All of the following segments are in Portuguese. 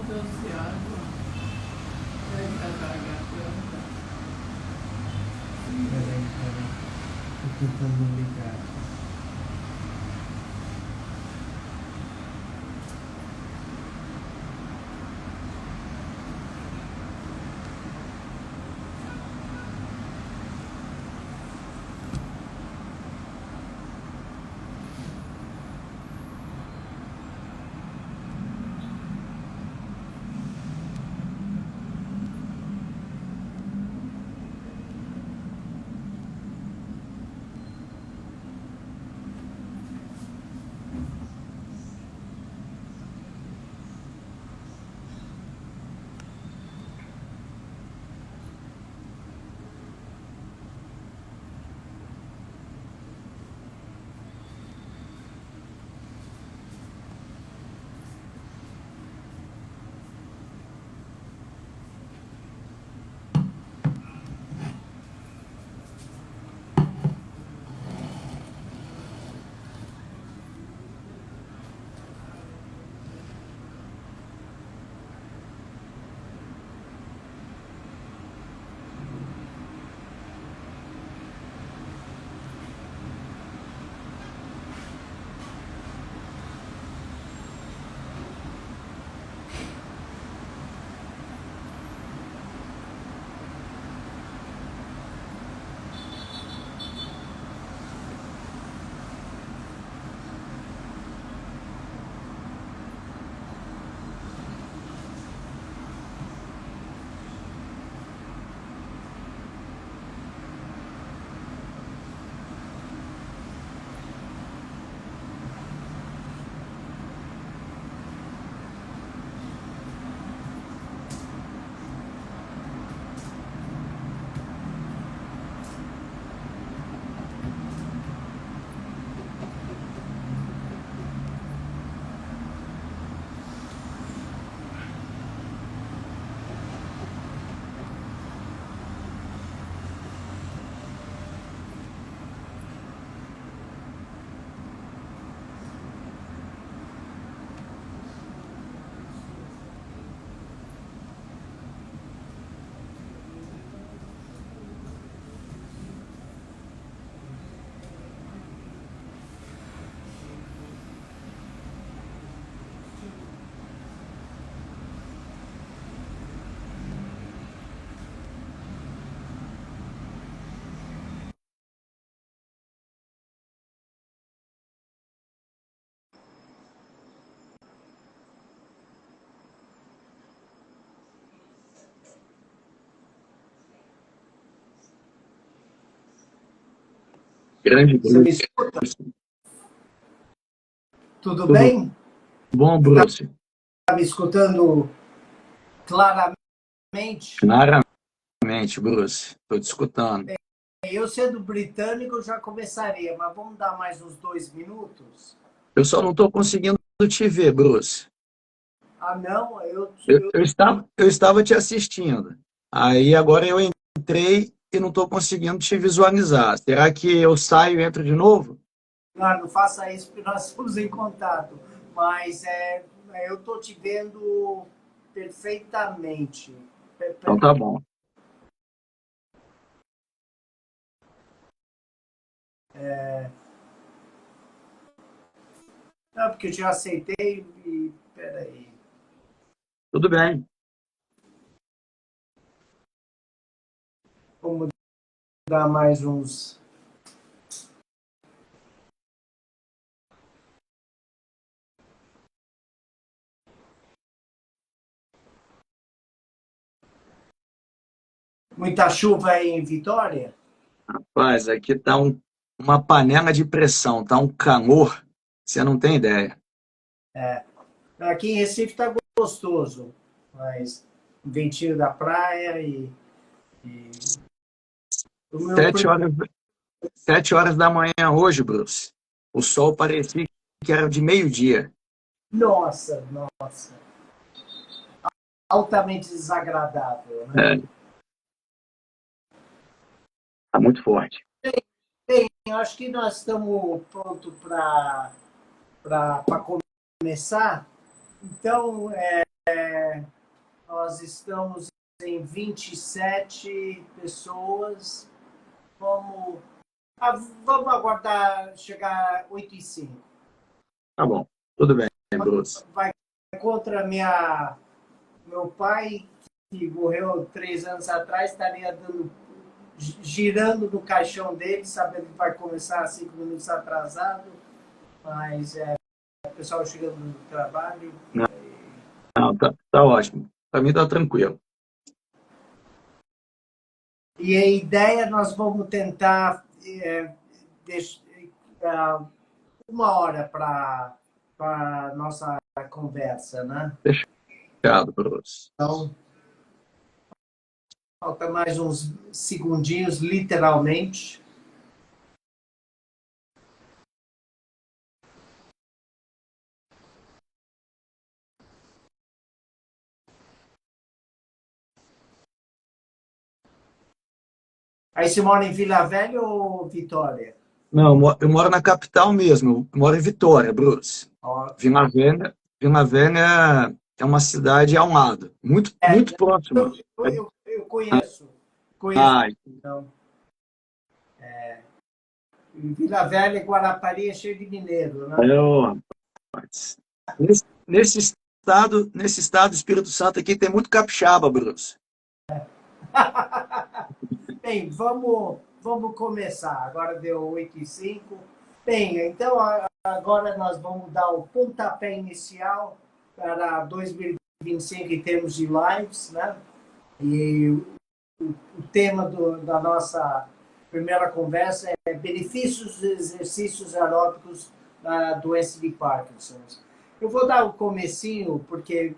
trouxe água. Ele tá com a garganta. Peraí. Tô tentando ligar. Grande Você me Bruce. escuta? Tudo Tudo bem? bom, Bruce? Está me escutando claramente? Claramente, Bruce. Estou te escutando. Eu, sendo britânico, já começaria, mas vamos dar mais uns 2 minutos? Eu só não estou conseguindo te ver, Bruce. Ah, não, Eu estava te assistindo. Aí agora eu entrei e não estou conseguindo te visualizar. Será que eu saio e entro de novo? não faça isso porque nós estamos em contato, mas eu estou te vendo perfeitamente. Então tá bom. Não, porque eu já aceitei e... Peraí. Tudo bem. Vamos dar mais uns... Muita chuva aí em Vitória? Rapaz, aqui tá uma panela de pressão, tá um calor. Você não tem ideia. Aqui em Recife está gostoso, mas um ventinho da praia e o meu 7 horas, 7 horas da manhã hoje, Bruce. O sol parecia que era de meio-dia. nossa, nossa, altamente desagradável, né? É, tá muito forte. Bem, eu acho que nós estamos prontos para começar. Então, Nós estamos em 27 pessoas. Vamos, vamos aguardar chegar 8h05. Tá bom, tudo bem, Bruce. Vai contra meu pai, que morreu 3 anos atrás, estaria girando no caixão dele, sabendo que vai começar 5 minutos atrasado, mas o pessoal chegando no trabalho. Não, tá ótimo. Para mim tá tranquilo. E a ideia, nós vamos tentar deixar 1 hora para a nossa conversa, né? Obrigado, Bruce. Então, falta mais uns segundinhos, literalmente. Aí você mora em Vila Velha ou Vitória? Não, eu moro na capital mesmo. Eu moro em Vitória, Bruce. Ó, Vila Velha é uma cidade ao lado, muito próxima. eu conheço. Ai, Então, Vila Velha e Guarapari é cheio de mineiro, né? rapaz. Nesse estado, Espírito Santo aqui tem muito capixaba, Bruce. Bem, vamos começar. Agora deu 8h05. Bem, então agora nós vamos dar o pontapé inicial para 2025 em termos de lives, né? E o tema da nossa primeira conversa é benefícios dos exercícios aeróbicos na doença de Parkinson. Eu vou dar o comecinho, porque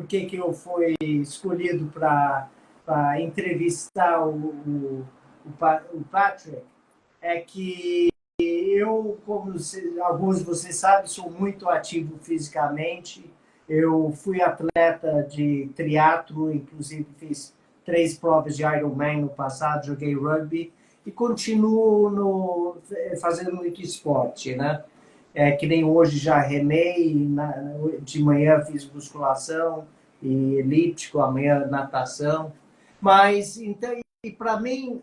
que eu fui escolhido para entrevistar o Patrick, é que eu, como alguns de vocês sabem, sou muito ativo fisicamente. Eu fui atleta de triatlo, inclusive fiz 3 provas de Ironman no passado, joguei rugby e continuo fazendo muito esporte, né? Que nem hoje já remei, de manhã fiz musculação e elíptico, amanhã natação. Mas, então, e para mim,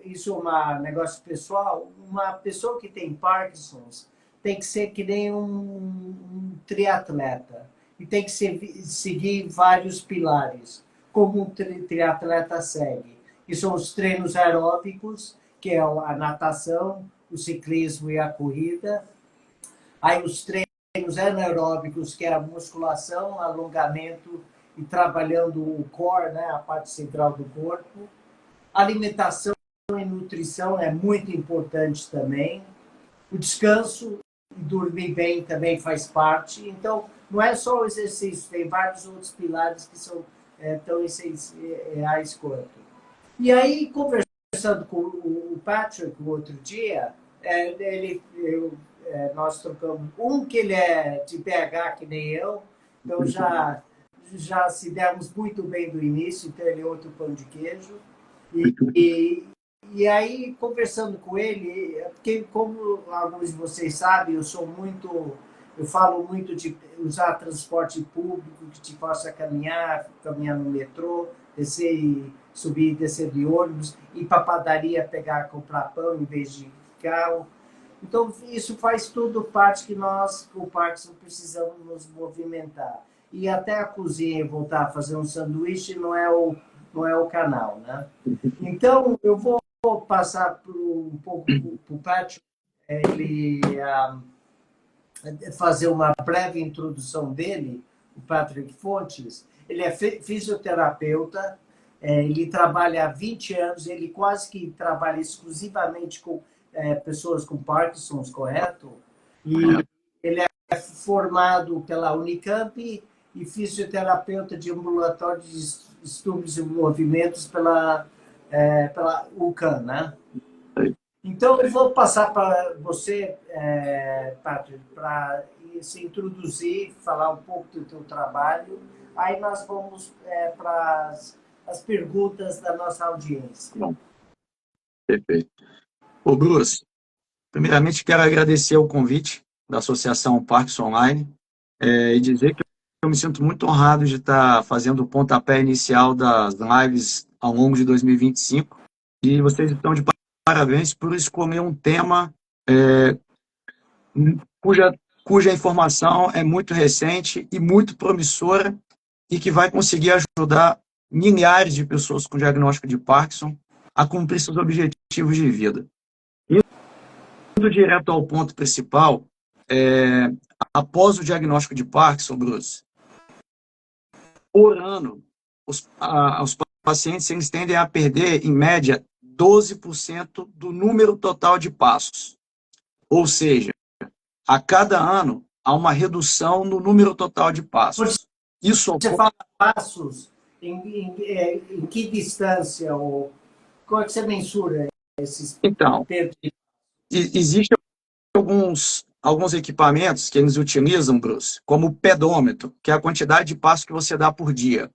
isso é um negócio pessoal, uma pessoa que tem Parkinson's tem que ser que nem um triatleta e tem que seguir vários pilares, como um triatleta segue. E são os treinos aeróbicos, que é a natação, o ciclismo e a corrida. Aí os treinos anaeróbicos, que é a musculação, alongamento e trabalhando o core, né, a parte central do corpo. Alimentação e nutrição é muito importante também. O descanso e dormir bem também faz parte. Então, não é só o exercício, tem vários outros pilares que são tão essenciais quanto. E aí, conversando com o Patrick o outro dia, nós trocamos que ele é de PH que nem eu, então já se demos muito bem do início, então ele é outro pão de queijo. E aí, conversando com ele, porque como alguns de vocês sabem, eu falo muito de usar transporte público que te faça caminhar no metrô, subir e descer de ônibus, ir para a padaria comprar pão em vez de carro. Então, isso faz tudo parte que nós, com o Parkinson, precisamos nos movimentar. E até a cozinha e voltar a fazer um sanduíche não é o canal, né? Então, eu vou passar um pouco para o Patrick, ele fazer uma breve introdução dele, o Patrick Fontes. Ele é fisioterapeuta, ele trabalha há 20 anos, ele quase que trabalha exclusivamente com pessoas com Parkinson, correto? E ele é formado pela Unicamp e fisioterapeuta de ambulatório de distúrbios e movimentos pela UCAM, né? Então, eu vou passar para você, Patrick, para se introduzir, falar um pouco do teu trabalho. Aí nós vamos para as perguntas da nossa audiência. Bom, perfeito. Ô, Bruce, primeiramente quero agradecer o convite da Associação Parkinson Online e dizer que eu me sinto muito honrado de estar fazendo o pontapé inicial das lives ao longo de 2025. E vocês estão de parabéns por escolher um tema cuja informação é muito recente e muito promissora e que vai conseguir ajudar milhares de pessoas com diagnóstico de Parkinson a cumprir seus objetivos de vida. Indo direto ao ponto principal, após o diagnóstico de Parkinson, Bruce, por ano, os pacientes eles tendem a perder, em média, 12% do número total de passos. Ou seja, a cada ano, há uma redução no número total de passos. Isso você fala passos, em que distância? Ou como é que você mensura esses Então, existem alguns equipamentos que eles utilizam, Bruce, como o pedômetro, que é a quantidade de passos que você dá por dia.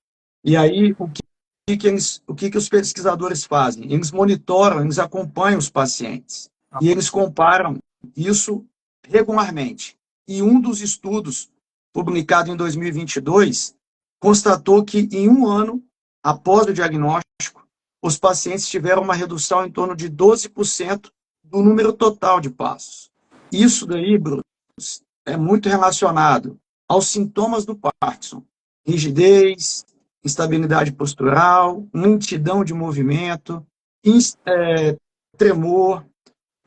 E aí, o que os pesquisadores fazem? Eles monitoram, eles acompanham os pacientes. E eles comparam isso regularmente. E um dos estudos, publicado em 2022, constatou que em um ano, após o diagnóstico, os pacientes tiveram uma redução em torno de 12% do número total de passos. Isso daí, Bruce, é muito relacionado aos sintomas do Parkinson. Rigidez, instabilidade postural, lentidão de movimento, tremor.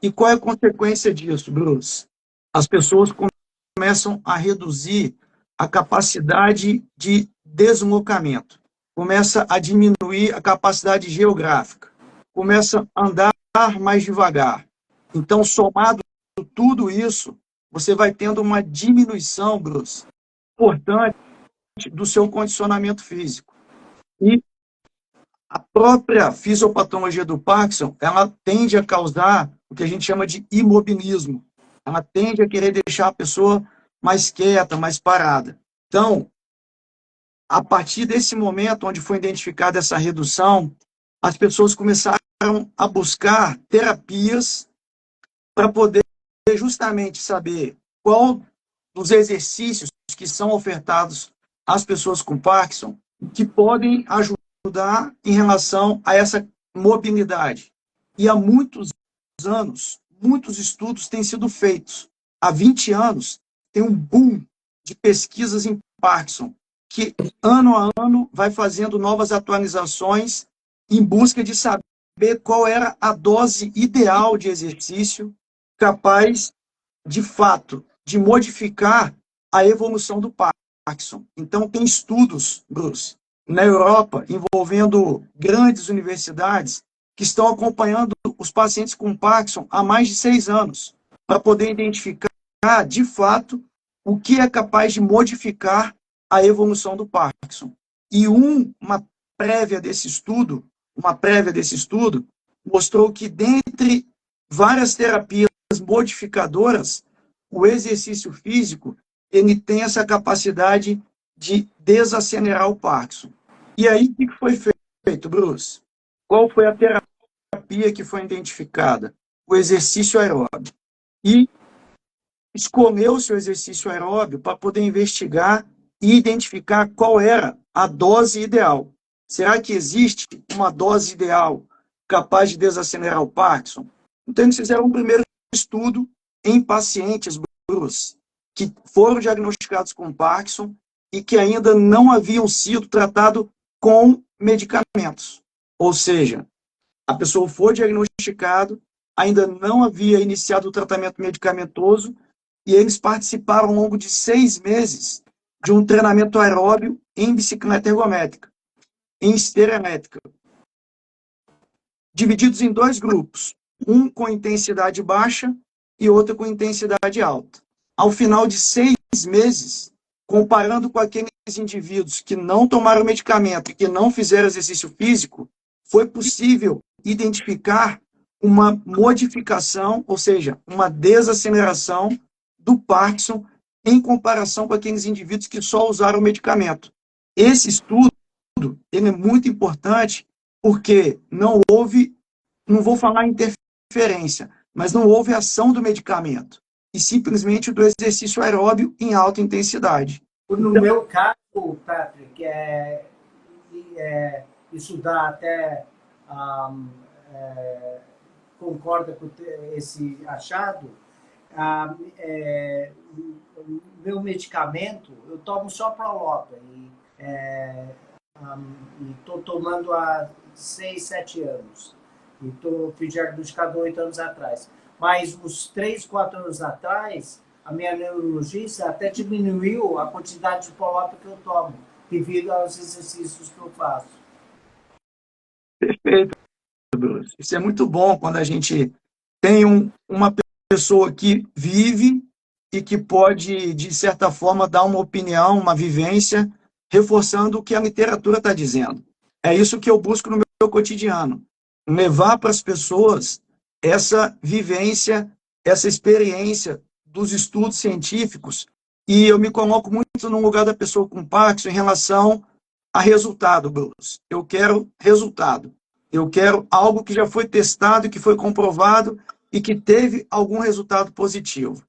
E qual é a consequência disso, Bruce? As pessoas começam a reduzir a capacidade de deslocamento, começa a diminuir a capacidade geográfica, começa a andar mais devagar. Então, somado tudo isso, você vai tendo uma diminuição, Bruce, importante do seu condicionamento físico. E a própria fisiopatologia do Parkinson, ela tende a causar o que a gente chama de imobilismo. Ela tende a querer deixar a pessoa mais quieta, mais parada. Então, a partir desse momento onde foi identificada essa redução, as pessoas começaram a buscar terapias para poder justamente saber qual dos exercícios que são ofertados às pessoas com Parkinson que podem ajudar em relação a essa mobilidade. E há muitos anos, muitos estudos têm sido feitos. Há 20 anos, tem um boom de pesquisas em Parkinson, que ano a ano vai fazendo novas atualizações em busca de saber qual era a dose ideal de exercício capaz, de fato, de modificar a evolução do Parkinson. Então, tem estudos, Bruce, na Europa, envolvendo grandes universidades que estão acompanhando os pacientes com Parkinson há mais de 6 anos, para poder identificar, de fato, o que é capaz de modificar a evolução do Parkinson. E uma prévia desse estudo mostrou que, dentre várias terapias modificadoras, o exercício físico ele tem essa capacidade de desacelerar o Parkinson. E aí, o que foi feito, Bruce? Qual foi a terapia que foi identificada? O exercício aeróbio. E escolheu-se o exercício aeróbio para poder investigar e identificar qual era a dose ideal. Será que existe uma dose ideal capaz de desacelerar o Parkinson? Então, eles fizeram um primeiro estudo em pacientes, Bruce, que foram diagnosticados com Parkinson e que ainda não haviam sido tratados com medicamentos. Ou seja, a pessoa foi diagnosticada, ainda não havia iniciado o tratamento medicamentoso e eles participaram ao longo de 6 meses de um treinamento aeróbio em bicicleta ergométrica, em esteira elétrica, divididos em 2 grupos, um com intensidade baixa e outro com intensidade alta. Ao final de 6 meses, comparando com aqueles indivíduos que não tomaram medicamento e que não fizeram exercício físico, foi possível identificar uma modificação, ou seja, uma desaceleração do Parkinson em comparação com aqueles indivíduos que só usaram o medicamento. Esse estudo ele é muito importante porque não houve, não vou falar interferência, mas não houve ação do medicamento, e simplesmente do exercício aeróbio em alta intensidade. No meu caso, Patrick, isso dá até um, concorda com esse achado. Meu medicamento, eu tomo só Prolopa e estou tomando há 6, 7 anos. E fui diagnosticado 8 anos atrás. Mas uns 3, 4 anos atrás, a minha neurologista até diminuiu a quantidade de Prolopa que eu tomo, devido aos exercícios que eu faço. Perfeito, Bruce. Isso é muito bom quando a gente tem uma pessoa que vive e que pode, de certa forma, dar uma opinião, uma vivência, reforçando o que a literatura está dizendo. É isso que eu busco no meu cotidiano. Levar para as pessoas essa vivência, essa experiência dos estudos científicos, e eu me coloco muito no lugar da pessoa com Parkinson em relação a resultado, Bruce. Eu quero resultado. Eu quero algo que já foi testado, que foi comprovado e que teve algum resultado positivo.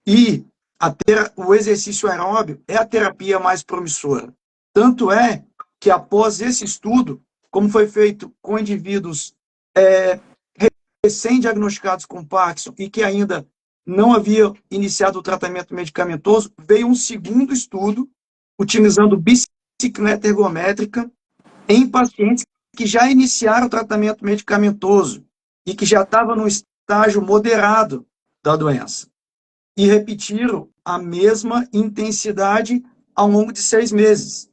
E o exercício aeróbio é a terapia mais promissora. Tanto é que após esse estudo, como foi feito com indivíduos recém-diagnosticados com Parkinson e que ainda não havia iniciado o tratamento medicamentoso, veio um segundo estudo utilizando bicicleta ergométrica em pacientes que já iniciaram o tratamento medicamentoso e que já estavam no estágio moderado da doença. E repetiram a mesma intensidade ao longo de 6 meses.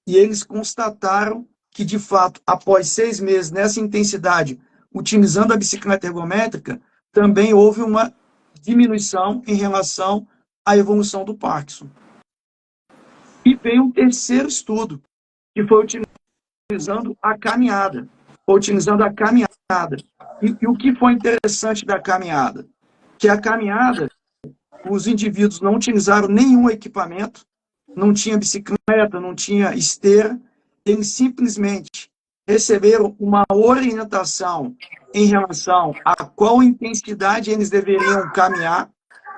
E eles constataram que, de fato, após 6 meses nessa intensidade, utilizando a bicicleta ergométrica, também houve uma diminuição em relação à evolução do Parkinson. E veio um terceiro estudo, que foi utilizando a caminhada. E o que foi interessante da caminhada? Que a caminhada, os indivíduos não utilizaram nenhum equipamento, não tinha bicicleta, não tinha esteira, eles simplesmente receberam uma orientação em relação a qual intensidade eles deveriam caminhar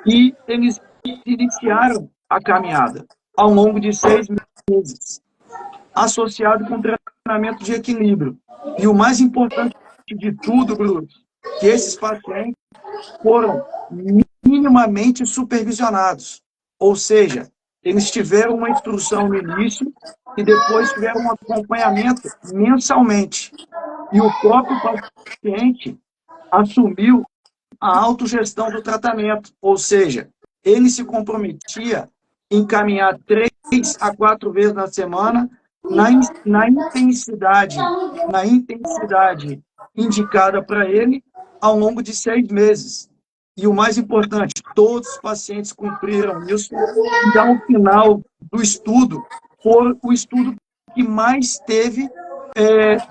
e eles iniciaram a caminhada ao longo de 6 meses, associado com treinamento de equilíbrio. E o mais importante de tudo, Bruce, que esses pacientes foram minimamente supervisionados, ou seja, eles tiveram uma instrução no início e depois tiveram um acompanhamento mensalmente. E o próprio paciente assumiu a autogestão do tratamento, ou seja, ele se comprometia em caminhar 3 a 4 vezes na semana, na intensidade indicada para ele ao longo de 6 meses. E o mais importante, todos os pacientes cumpriram isso, e ao final do estudo, foi o estudo que mais teve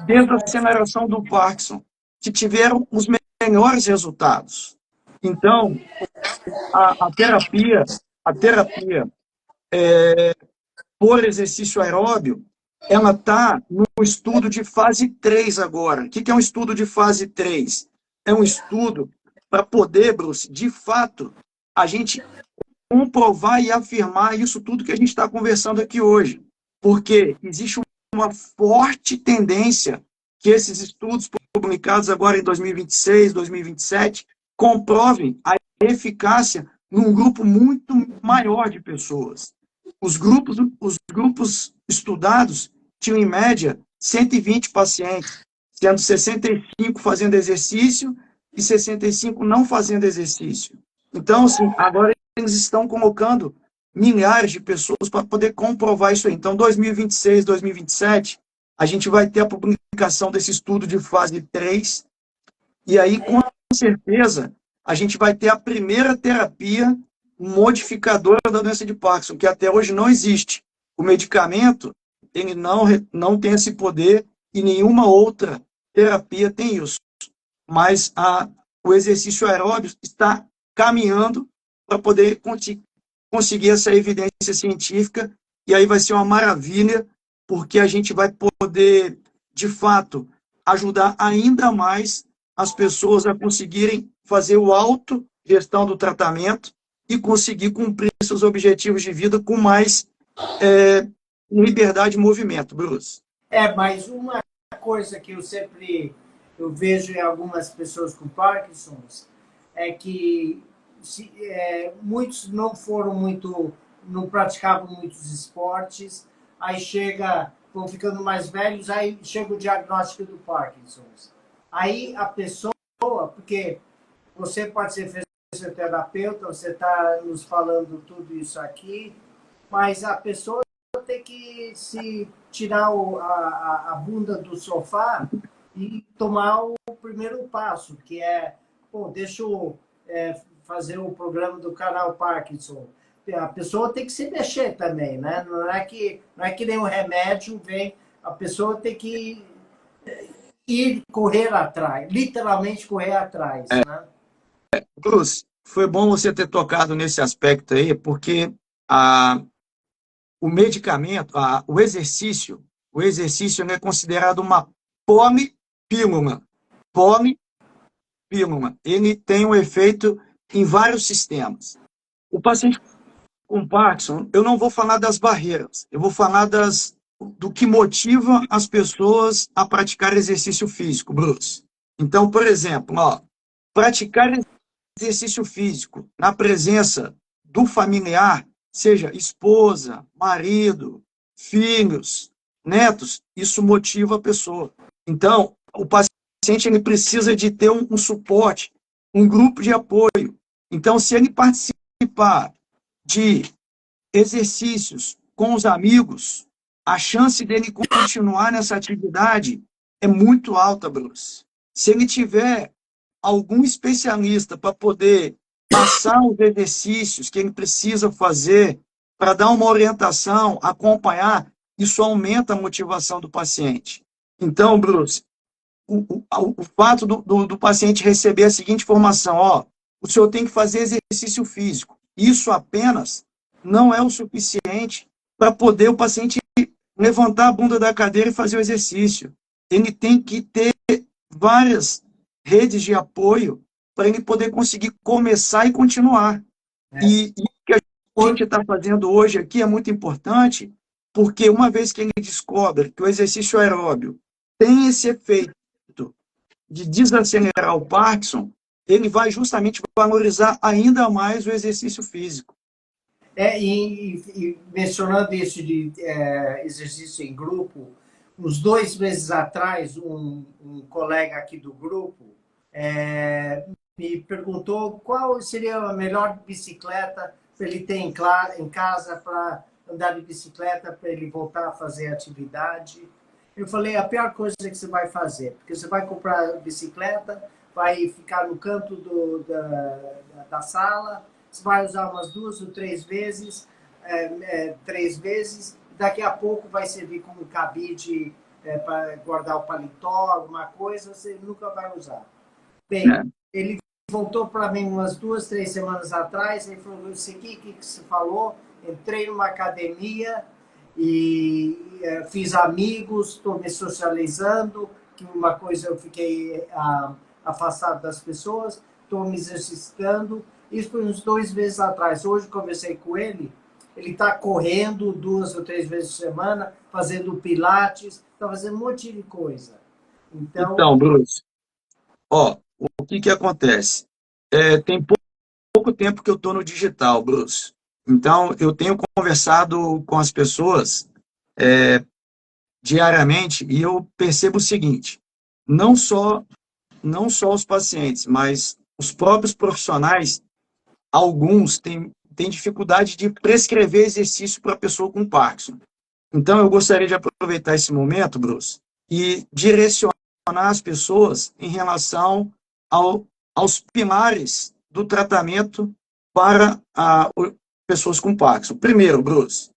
desaceleração do Parkinson, que tiveram os melhores resultados. Então, a terapia por exercício aeróbio, ela está no estudo de fase 3 agora. O que é um estudo de fase 3? É um estudo para poder, Bruce, de fato, a gente comprovar e afirmar isso tudo que a gente está conversando aqui hoje. Porque existe uma forte tendência que esses estudos publicados agora em 2026, 2027, comprovem a eficácia num grupo muito maior de pessoas. Os grupos estudados tinham, em média, 120 pacientes, sendo 65 fazendo exercício e 65 não fazendo exercício. Então, assim, agora eles estão colocando milhares de pessoas para poder comprovar isso aí. Então, 2026, 2027, a gente vai ter a publicação desse estudo de fase 3, e aí, com certeza, a gente vai ter a primeira terapia modificadora da doença de Parkinson, que até hoje não existe. O medicamento, ele não tem esse poder e nenhuma outra terapia tem isso. Mas o exercício aeróbio está caminhando para poder conseguir essa evidência científica, e aí vai ser uma maravilha, porque a gente vai poder, de fato, ajudar ainda mais as pessoas a conseguirem fazer o autogestão do tratamento e conseguir cumprir seus objetivos de vida com mais liberdade de movimento, Bruce. Mas uma coisa que eu vejo em algumas pessoas com Parkinson's é que muitos não praticavam muitos esportes, aí vão ficando mais velhos, aí chega o diagnóstico do Parkinson's. Aí a pessoa, porque você pode ser fisioterapeuta, você está nos falando tudo isso aqui, mas a pessoa tem que se tirar a bunda do sofá e tomar o primeiro passo, que é, deixa eu fazer o programa do canal Parkinson. A pessoa tem que se mexer também, né? Não é que nem um remédio vem, a pessoa tem que correr atrás, literalmente correr atrás, né? Bruce, foi bom você ter tocado nesse aspecto aí, porque o medicamento, o exercício é considerado uma polipílula. Polipílula. Ele tem um efeito em vários sistemas. O paciente com Parkinson, eu não vou falar das barreiras, eu vou falar do que motiva as pessoas a praticar exercício físico, Bruce. Então, por exemplo, praticar exercício físico na presença do familiar, seja esposa, marido, filhos, netos, isso motiva a pessoa. Então, o paciente ele precisa de ter um suporte, um grupo de apoio. Então, se ele participar de exercícios com os amigos, a chance dele continuar nessa atividade é muito alta, Bruce. Se ele tiver algum especialista para poder passar os exercícios que ele precisa fazer, para dar uma orientação, acompanhar, isso aumenta a motivação do paciente. Então, Bruce, o fato do paciente receber a seguinte informação, o senhor tem que fazer exercício físico, isso apenas não é o suficiente para poder o paciente levantar a bunda da cadeira e fazer o exercício. Ele tem que ter várias redes de apoio para ele poder conseguir começar e continuar. E o que a gente está fazendo hoje aqui é muito importante, porque uma vez que ele descobre que o exercício aeróbio tem esse efeito de desacelerar o Parkinson, ele vai justamente valorizar ainda mais o exercício físico. E mencionando isso de exercício em grupo, uns 2 meses atrás, um colega aqui do grupo me perguntou qual seria a melhor bicicleta para ele ter em casa para andar de bicicleta, para ele voltar a fazer atividade. Eu falei, a pior coisa que você vai fazer, porque você vai comprar bicicleta, vai ficar no canto da sala, você vai usar umas 2 ou 3 vezes, 3 vezes, daqui a pouco vai servir como cabide para guardar o paletó, alguma coisa, você nunca vai usar. Bem, ele voltou para mim umas 2, 3 semanas atrás, ele falou, isso aqui, o que você falou? Entrei numa academia e fiz amigos, estou me socializando, que uma coisa eu fiquei afastado das pessoas, estou me exercitando. Isso foi uns 2 meses atrás. Hoje conversei com ele, ele está correndo 2 ou 3 vezes por semana, fazendo pilates, está fazendo um monte de coisa. Então Bruce, o que acontece? Tem pouco tempo que eu estou no digital, Bruce. Então, eu tenho conversado com as pessoas diariamente e eu percebo o seguinte, não só os pacientes, mas os próprios profissionais, alguns têm dificuldade de prescrever exercício para a pessoa com Parkinson. Então, eu gostaria de aproveitar esse momento, Bruce, e direcionar as pessoas em relação aos pilares do tratamento para pessoas com Parkinson. Primeiro, Bruce,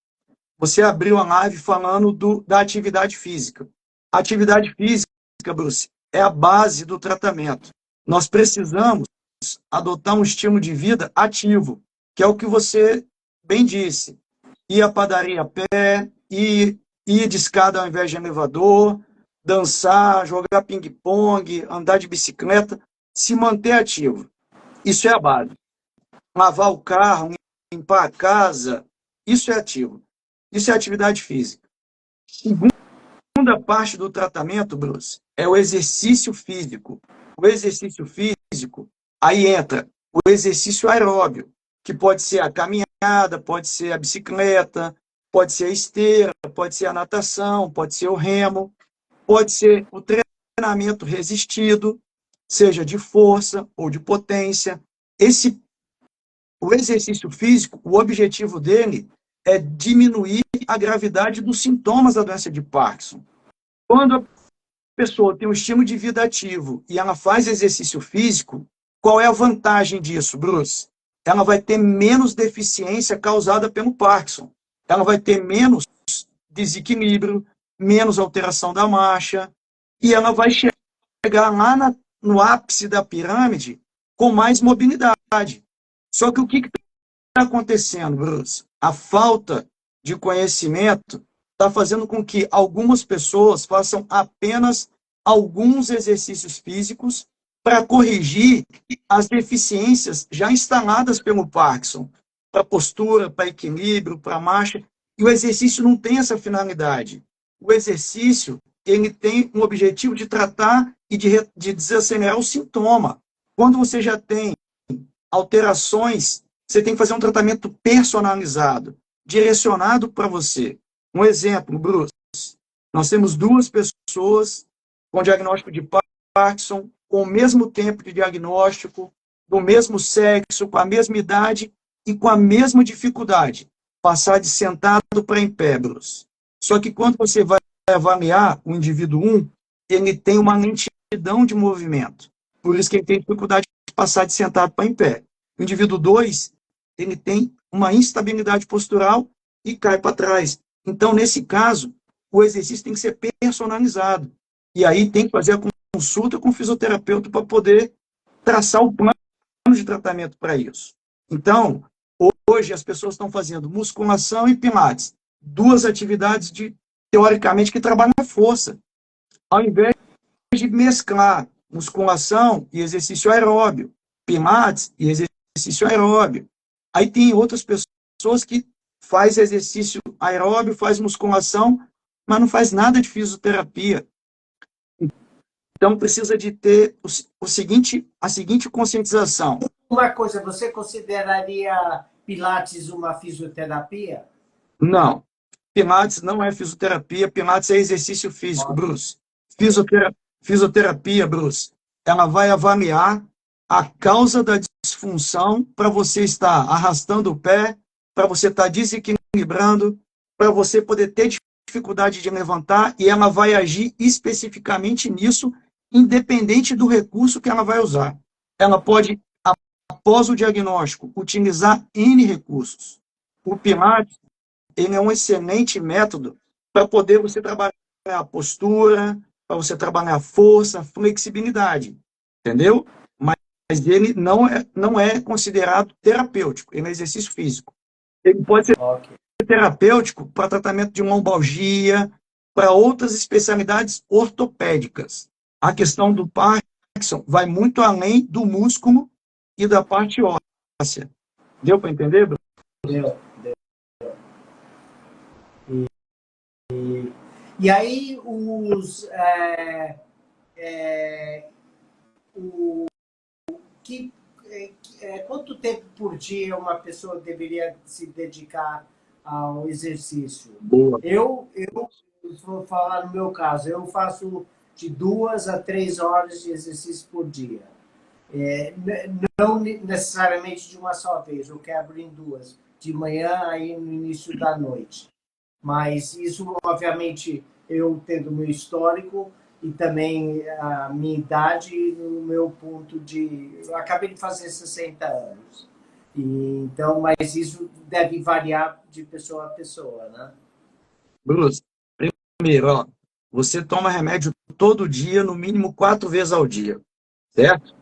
você abriu a live falando da atividade física. A atividade física, Bruce, é a base do tratamento. Nós precisamos adotar um estilo de vida ativo, que é o que você bem disse. Ir à padaria a pé, ir de escada ao invés de elevador, dançar, jogar ping-pong, andar de bicicleta, se manter ativo. Isso é a base. Lavar o carro, limpar a casa, isso é ativo. Isso é atividade física. Segunda parte do tratamento, Bruce, é o exercício físico. O exercício físico, aí entra o exercício aeróbio, que pode ser a caminhada, pode ser a bicicleta, pode ser a esteira, pode ser a natação, pode ser o remo, pode ser o treinamento resistido, seja de força ou de potência. O exercício físico, o objetivo dele é diminuir a gravidade dos sintomas da doença de Parkinson. Quando a pessoa tem um estilo de vida ativo e ela faz exercício físico, qual é a vantagem disso, Bruce? Ela vai ter menos deficiência causada pelo Parkinson. Ela vai ter menos desequilíbrio, menos alteração da marcha, e ela vai chegar lá no ápice da pirâmide com mais mobilidade. Só que o que está acontecendo, Bruce? A falta de conhecimento está fazendo com que algumas pessoas façam apenas alguns exercícios físicos para corrigir as deficiências já instaladas pelo Parkinson, para postura, para equilíbrio, para marcha. E o exercício não tem essa finalidade. O exercício ele tem um objetivo de tratar e de desacelerar o sintoma. Quando você já tem alterações, você tem que fazer um tratamento personalizado, direcionado para você. Um exemplo, Bruce, nós temos 2 pessoas com diagnóstico de Parkinson, com o mesmo tempo de diagnóstico, do mesmo sexo, com a mesma idade e com a mesma dificuldade, passar de sentado para em pé, Bruce. Só que quando você vai avaliar o indivíduo 1, ele tem uma lentidão de movimento. Por isso que ele tem dificuldade de passar de sentado para em pé. O indivíduo 2, ele tem uma instabilidade postural e cai para trás. Então, nesse caso, o exercício tem que ser personalizado. E aí tem que fazer a consulta com o fisioterapeuta para poder traçar o plano de tratamento para isso. Então, hoje as pessoas estão fazendo musculação e pilates, 2 atividades teoricamente que trabalham a força. Ao invés de mesclar musculação e exercício aeróbio, pilates e exercício aeróbio. Aí tem outras pessoas que faz exercício aeróbio, faz musculação, mas não faz nada de fisioterapia. Então, precisa de ter a seguinte conscientização. Uma coisa, você consideraria Pilates uma fisioterapia? Não. Pilates não é fisioterapia, Pilates é exercício físico, Bruce. Fisioterapia, Bruce, ela vai avaliar a causa da disfunção para você estar arrastando o pé, para você estar desequilibrando, para você poder ter dificuldade de levantar, e ela vai agir especificamente nisso, independente do recurso que ela vai usar. Ela pode, após o diagnóstico, utilizar N recursos. O Pilates, ele é um excelente método para poder você trabalhar a postura, para você trabalhar a força, a flexibilidade, entendeu? Mas ele não é considerado terapêutico, ele é exercício físico. Ele pode ser terapêutico para tratamento de lombalgia, para outras especialidades ortopédicas. A questão do Parkinson vai muito além do músculo e da parte óssea. Deu para entender, Bruno? Deu. E aí, quanto tempo por dia uma pessoa deveria se dedicar ao exercício? Boa. Eu vou falar no meu caso, eu faço de 2 a 3 horas de exercício por dia. Não necessariamente de uma só vez, eu quebro em 2, de manhã aí no início da noite. Mas isso, obviamente, eu tendo o meu histórico e também a minha idade no meu ponto de... Eu acabei de fazer 60 anos. Então, mas isso deve variar de pessoa a pessoa, né? Bruce, primeiro, ó, você toma remédio todo dia, no mínimo 4 vezes ao dia, certo?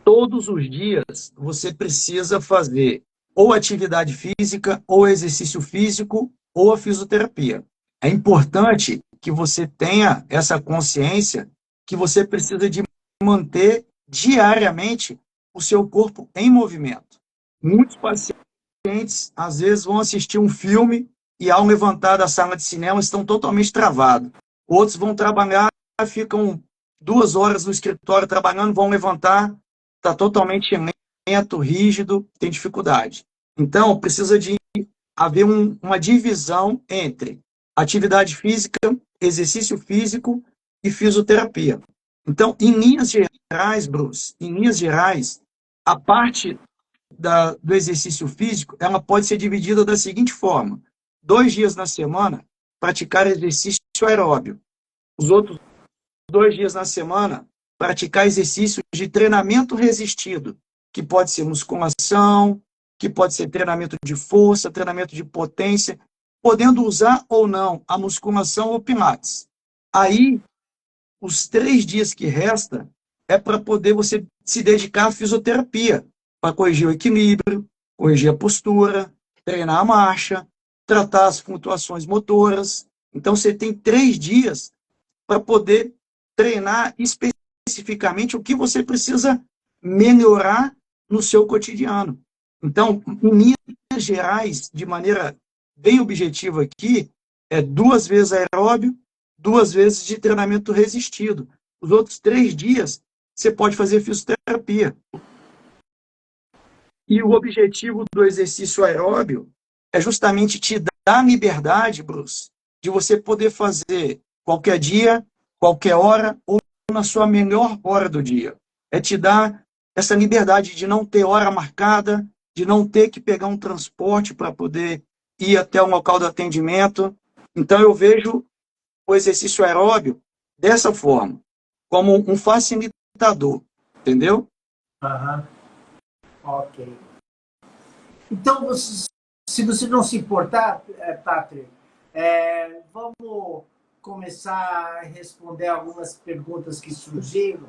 Todos os dias você precisa fazer ou atividade física, ou exercício físico, ou a fisioterapia. É importante que você tenha essa consciência que você precisa de manter diariamente o seu corpo em movimento. Muitos pacientes pacientes, às vezes, vão assistir um filme e, ao levantar da sala de cinema, estão totalmente travados. Outros vão trabalhar, ficam 2 horas no escritório trabalhando, vão levantar, está totalmente lento, rígido, tem dificuldade. Então, precisa de haver uma divisão entre atividade física, exercício físico e fisioterapia. Então, em linhas gerais, Bruce, em linhas gerais, a parte do exercício físico, ela pode ser dividida da seguinte forma: 2 dias na semana, praticar exercício aeróbio. Os outros 2 dias na semana, praticar exercícios de treinamento resistido, que pode ser musculação, que pode ser treinamento de força, treinamento de potência, podendo usar ou não a musculação ou pilates. Aí, os 3 dias que resta é para poder você se dedicar à fisioterapia, para corrigir o equilíbrio, corrigir a postura, treinar a marcha, tratar as flutuações motoras. Então, você tem 3 dias para poder treinar especificamente o que você precisa melhorar no seu cotidiano. Então, em linhas gerais, de maneira bem objetiva aqui, é 2 vezes aeróbio, 2 vezes de treinamento resistido. Os outros 3 dias, você pode fazer fisioterapia. E o objetivo do exercício aeróbio é justamente te dar a liberdade, Bruce, de você poder fazer qualquer dia, qualquer hora, ou na sua melhor hora do dia. É te dar essa liberdade de não ter hora marcada, de não ter que pegar um transporte para poder ir até o local do atendimento. Então, eu vejo o exercício aeróbio dessa forma, como um facilitador, entendeu? Aham. Ok. Então, se você não se importar, Patrick, vamos começar a responder algumas perguntas que surgiram.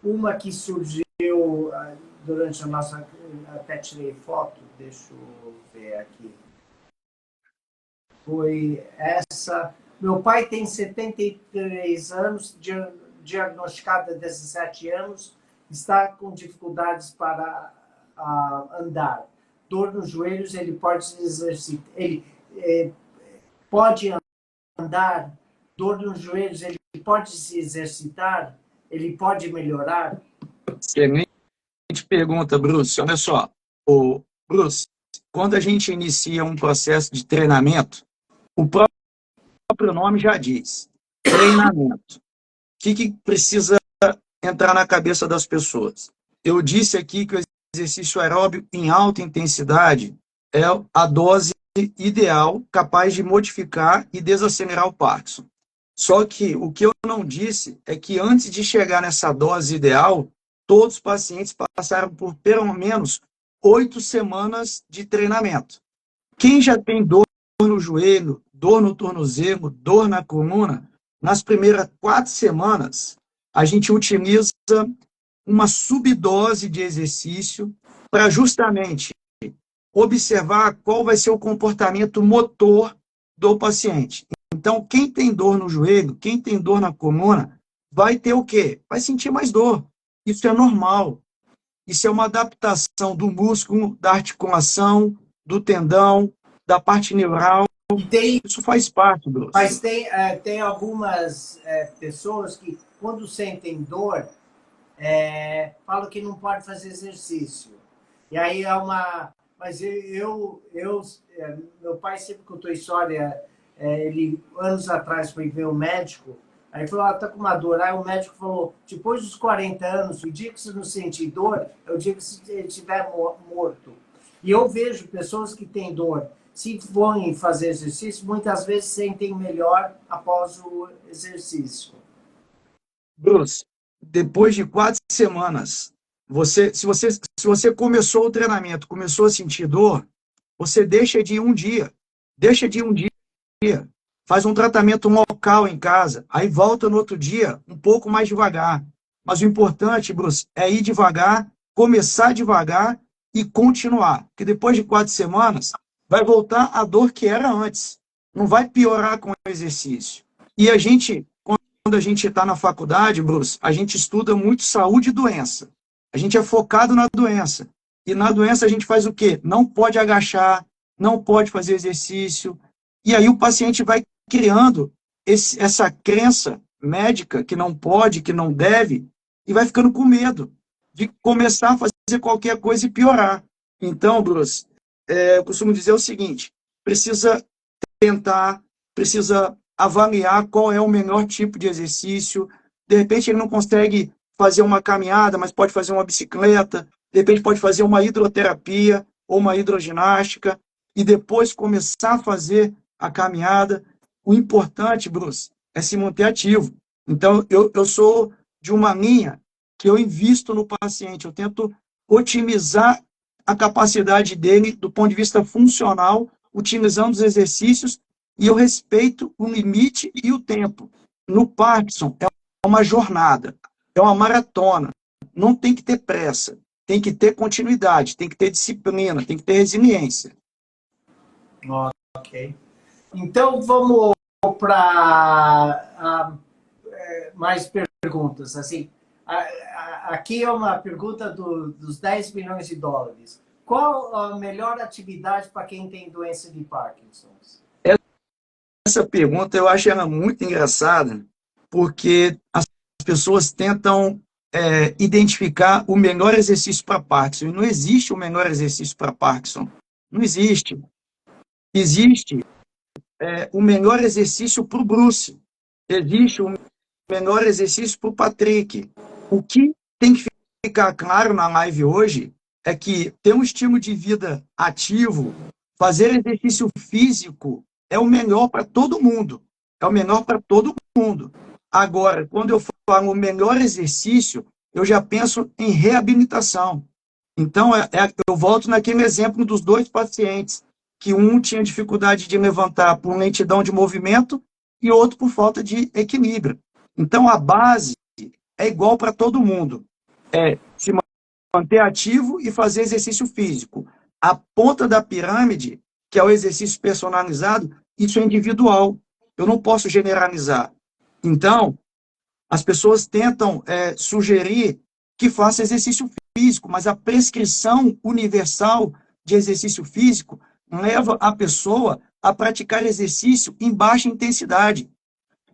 Uma que surgiu durante a nossa... Até tirei foto, deixa eu ver aqui. Foi essa. Meu pai tem 73 anos, diagnosticado há 17 anos, está com dificuldades para andar. Dor nos joelhos, ele pode se exercitar. Ele pode andar, dor nos joelhos, ele pode se exercitar, ele pode melhorar? Excelente pergunta, Bruce. Olha só, Bruce, quando a gente inicia um processo de treinamento, o próprio nome já diz, treinamento. O que precisa entrar na cabeça das pessoas? Eu disse aqui que o exercício aeróbio em alta intensidade é a dose ideal capaz de modificar e desacelerar o Parkinson. Só que o que eu não disse é que antes de chegar nessa dose ideal, todos os pacientes passaram por pelo menos 8 semanas de treinamento. Quem já tem dor no joelho, dor no tornozelo, dor na coluna, nas primeiras 4 semanas, a gente utiliza uma subdose de exercício para justamente observar qual vai ser o comportamento motor do paciente. Então, quem tem dor no joelho, quem tem dor na coluna, vai ter o quê? Vai sentir mais dor. Isso é normal. Isso é uma adaptação do músculo, da articulação, do tendão, da parte neural. Isso faz parte, Bruce. Mas tem algumas pessoas que, quando sentem dor, falam que não pode fazer exercício. E aí é uma... Mas meu pai sempre contou história, ele anos atrás foi ver um médico, aí falou, tá com uma dor. Aí o médico falou, depois dos 40 anos, o dia que você não sentir dor, é o dia que você estiver morto. E eu vejo pessoas que têm dor, se vão fazer exercício, muitas vezes sentem melhor após o exercício. Bruce, depois de 4 semanas, se você começou o treinamento, começou a sentir dor, você deixa de ir um dia. Deixa de ir um dia. Faz um tratamento local em casa. Aí volta no outro dia, um pouco mais devagar. Mas o importante, Bruce, é ir devagar, começar devagar e continuar. Porque depois de 4 semanas, vai voltar a dor que era antes. Não vai piorar com o exercício. E a gente, quando a gente está na faculdade, Bruce, a gente estuda muito saúde e doença. A gente é focado na doença. E na doença a gente faz o quê? Não pode agachar, não pode fazer exercício. E aí o paciente vai criando essa crença médica que não pode, que não deve, e vai ficando com medo de começar a fazer qualquer coisa e piorar. Então, Bruce, eu costumo dizer o seguinte, precisa tentar, precisa avaliar qual é o melhor tipo de exercício. De repente ele não consegue fazer uma caminhada, mas pode fazer uma bicicleta, de repente pode fazer uma hidroterapia ou uma hidroginástica, e depois começar a fazer a caminhada. O importante, Bruce, é se manter ativo. Então, eu sou de uma linha que eu invisto no paciente, eu tento otimizar a capacidade dele do ponto de vista funcional, utilizando os exercícios, e eu respeito o limite e o tempo. No Parkinson, é uma jornada, é uma maratona, não tem que ter pressa, tem que ter continuidade, tem que ter disciplina, tem que ter resiliência. Ok. Então, vamos para mais perguntas. Assim, aqui é uma pergunta dos 10 milhões de dólares. Qual a melhor atividade para quem tem doença de Parkinson? Essa pergunta eu acho ela muito engraçada, porque as pessoas tentam identificar o melhor exercício para Parkinson. E não existe o melhor exercício para Parkinson. Não existe. Existe o melhor exercício para o Bruce. Existe o melhor exercício para o Patrick. O que tem que ficar claro na live hoje é que ter um estilo de vida ativo, fazer exercício físico, é o melhor para todo mundo. É o melhor para todo mundo. Agora, quando eu falo o melhor exercício, eu já penso em reabilitação. Então, eu volto naquele exemplo dos 2 pacientes, que um tinha dificuldade de levantar por lentidão de movimento e outro por falta de equilíbrio. Então, a base é igual para todo mundo. É se manter ativo e fazer exercício físico. A ponta da pirâmide, que é o exercício personalizado, isso é individual. Eu não posso generalizar. Então, as pessoas tentam sugerir que faça exercício físico, mas a prescrição universal de exercício físico leva a pessoa a praticar exercício em baixa intensidade.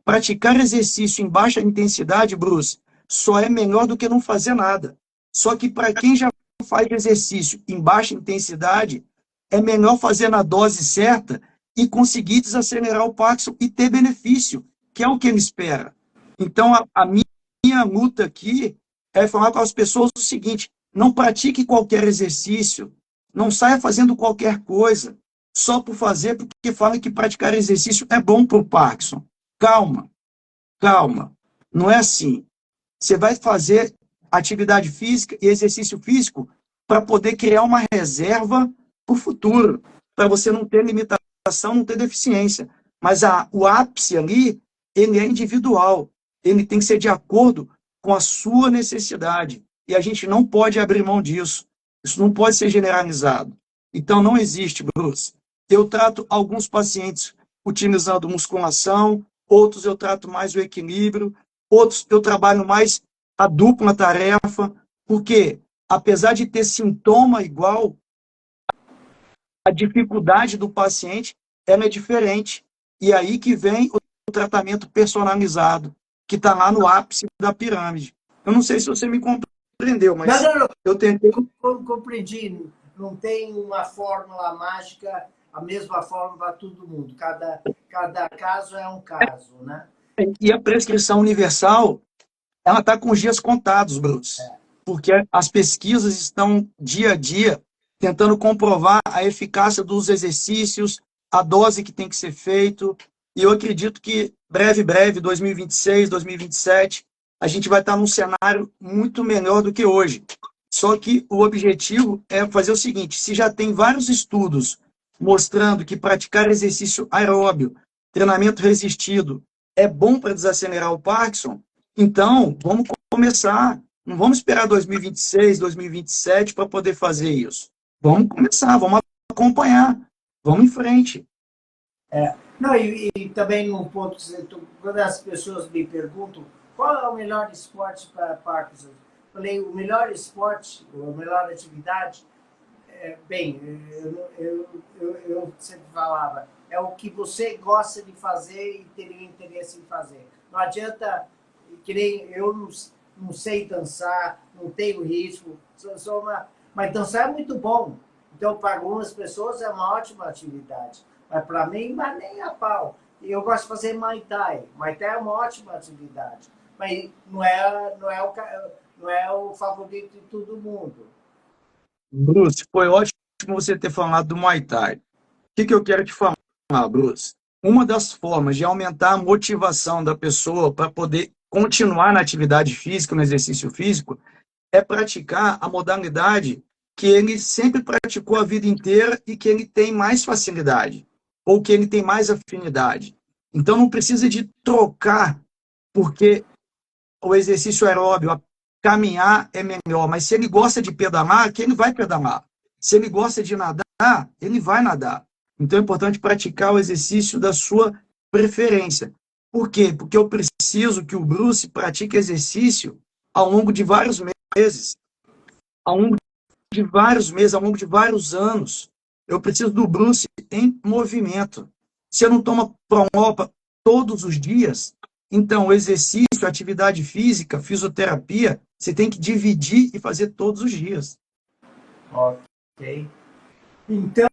Praticar exercício em baixa intensidade, Bruce, só é melhor do que não fazer nada. Só que para quem já faz exercício em baixa intensidade, é melhor fazer na dose certa e conseguir desacelerar o Parkinson e ter benefício, que é o que ele espera. Então, a minha luta aqui é falar com as pessoas o seguinte: não pratique qualquer exercício, não saia fazendo qualquer coisa, só por fazer, porque fala que praticar exercício é bom para o Parkinson. Calma, calma. Não é assim. Você vai fazer atividade física e exercício físico para poder criar uma reserva para o futuro, para você não ter limitação, não ter deficiência. Mas o ápice ali, ele é individual. Ele tem que ser de acordo com a sua necessidade. E a gente não pode abrir mão disso. Isso não pode ser generalizado. Então, não existe, Bruce. Eu trato alguns pacientes utilizando musculação, outros eu trato mais o equilíbrio, outros eu trabalho mais a dupla tarefa, porque, apesar de ter sintoma igual, a dificuldade do paciente ela é diferente. E aí que vem o tratamento personalizado, que está lá no ápice da pirâmide. Eu não sei se você me compreendeu, mas não. eu tentei... Compreendi. Não tem uma fórmula mágica, a mesma fórmula para todo mundo. Cada caso é um caso, né? E a prescrição universal, ela está com os dias contados, Bruce. Porque as pesquisas estão, dia a dia, tentando comprovar a eficácia dos exercícios, a dose que tem que ser feito. E eu acredito que breve, 2026, 2027, a gente vai estar num cenário muito melhor do que hoje. Só que o objetivo é fazer o seguinte: se já tem vários estudos mostrando que praticar exercício aeróbio, treinamento resistido, é bom para desacelerar o Parkinson, então vamos começar. Não vamos esperar 2026, 2027 para poder fazer isso. Vamos começar, vamos acompanhar, vamos em frente. Não, e também num ponto, quando as pessoas me perguntam qual é o melhor esporte para Parkinson, falei, o melhor esporte, a melhor atividade bem, eu sempre falava, é o que você gosta de fazer e teria interesse em fazer. Não adianta, que nem eu não sei dançar, não tenho ritmo, mas dançar é muito bom. Então, para algumas pessoas é uma ótima atividade. Mas para mim, mas nem a pau. E eu gosto de fazer Muay Thai. Muay Thai é uma ótima atividade. Mas não é o favorito de todo mundo. Bruce, foi ótimo você ter falado do Muay Thai. O que eu quero te falar, Bruce? Uma das formas de aumentar a motivação da pessoa para poder continuar na atividade física, no exercício físico, é praticar a modalidade que ele sempre praticou a vida inteira e que ele tem mais facilidade, ou que ele tem mais afinidade. Então não precisa de trocar, porque o exercício aeróbio, caminhar é melhor, mas se ele gosta de pedalar, que ele vai pedalar. Se ele gosta de nadar, ele vai nadar. Então é importante praticar o exercício da sua preferência. Por quê? Porque eu preciso que o Bruce pratique exercício ao longo de vários meses, ao longo de vários meses, ao longo de vários anos. Eu preciso do Bruce em movimento. Se eu não tomo Promop todos os dias, então o exercício, a atividade física, fisioterapia, você tem que dividir e fazer todos os dias. Ok. Então,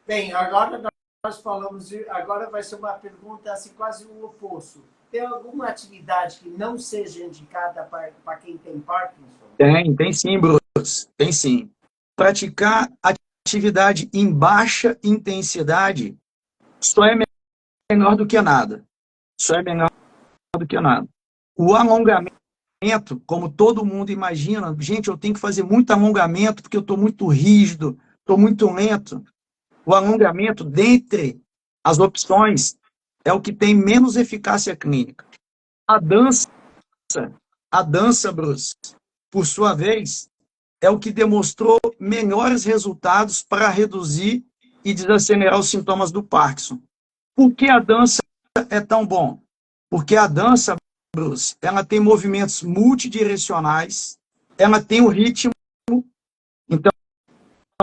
bem, agora nós falamos, agora vai ser uma pergunta assim, quase o oposto. Tem alguma atividade que não seja indicada para quem tem Parkinson? Tem sim, Bruce, tem sim. Praticar atividade em baixa intensidade só é menor do que nada. Só é menor do que nada. O alongamento, como todo mundo imagina, gente, eu tenho que fazer muito alongamento porque eu estou muito rígido, estou muito lento. O alongamento, dentre as opções, é o que tem menos eficácia clínica. A dança, Bruce, por sua vez, é o que demonstrou melhores resultados para reduzir e desacelerar os sintomas do Parkinson. Por que a dança é tão bom? Porque a dança, Bruce, ela tem movimentos multidirecionais, ela tem o ritmo, então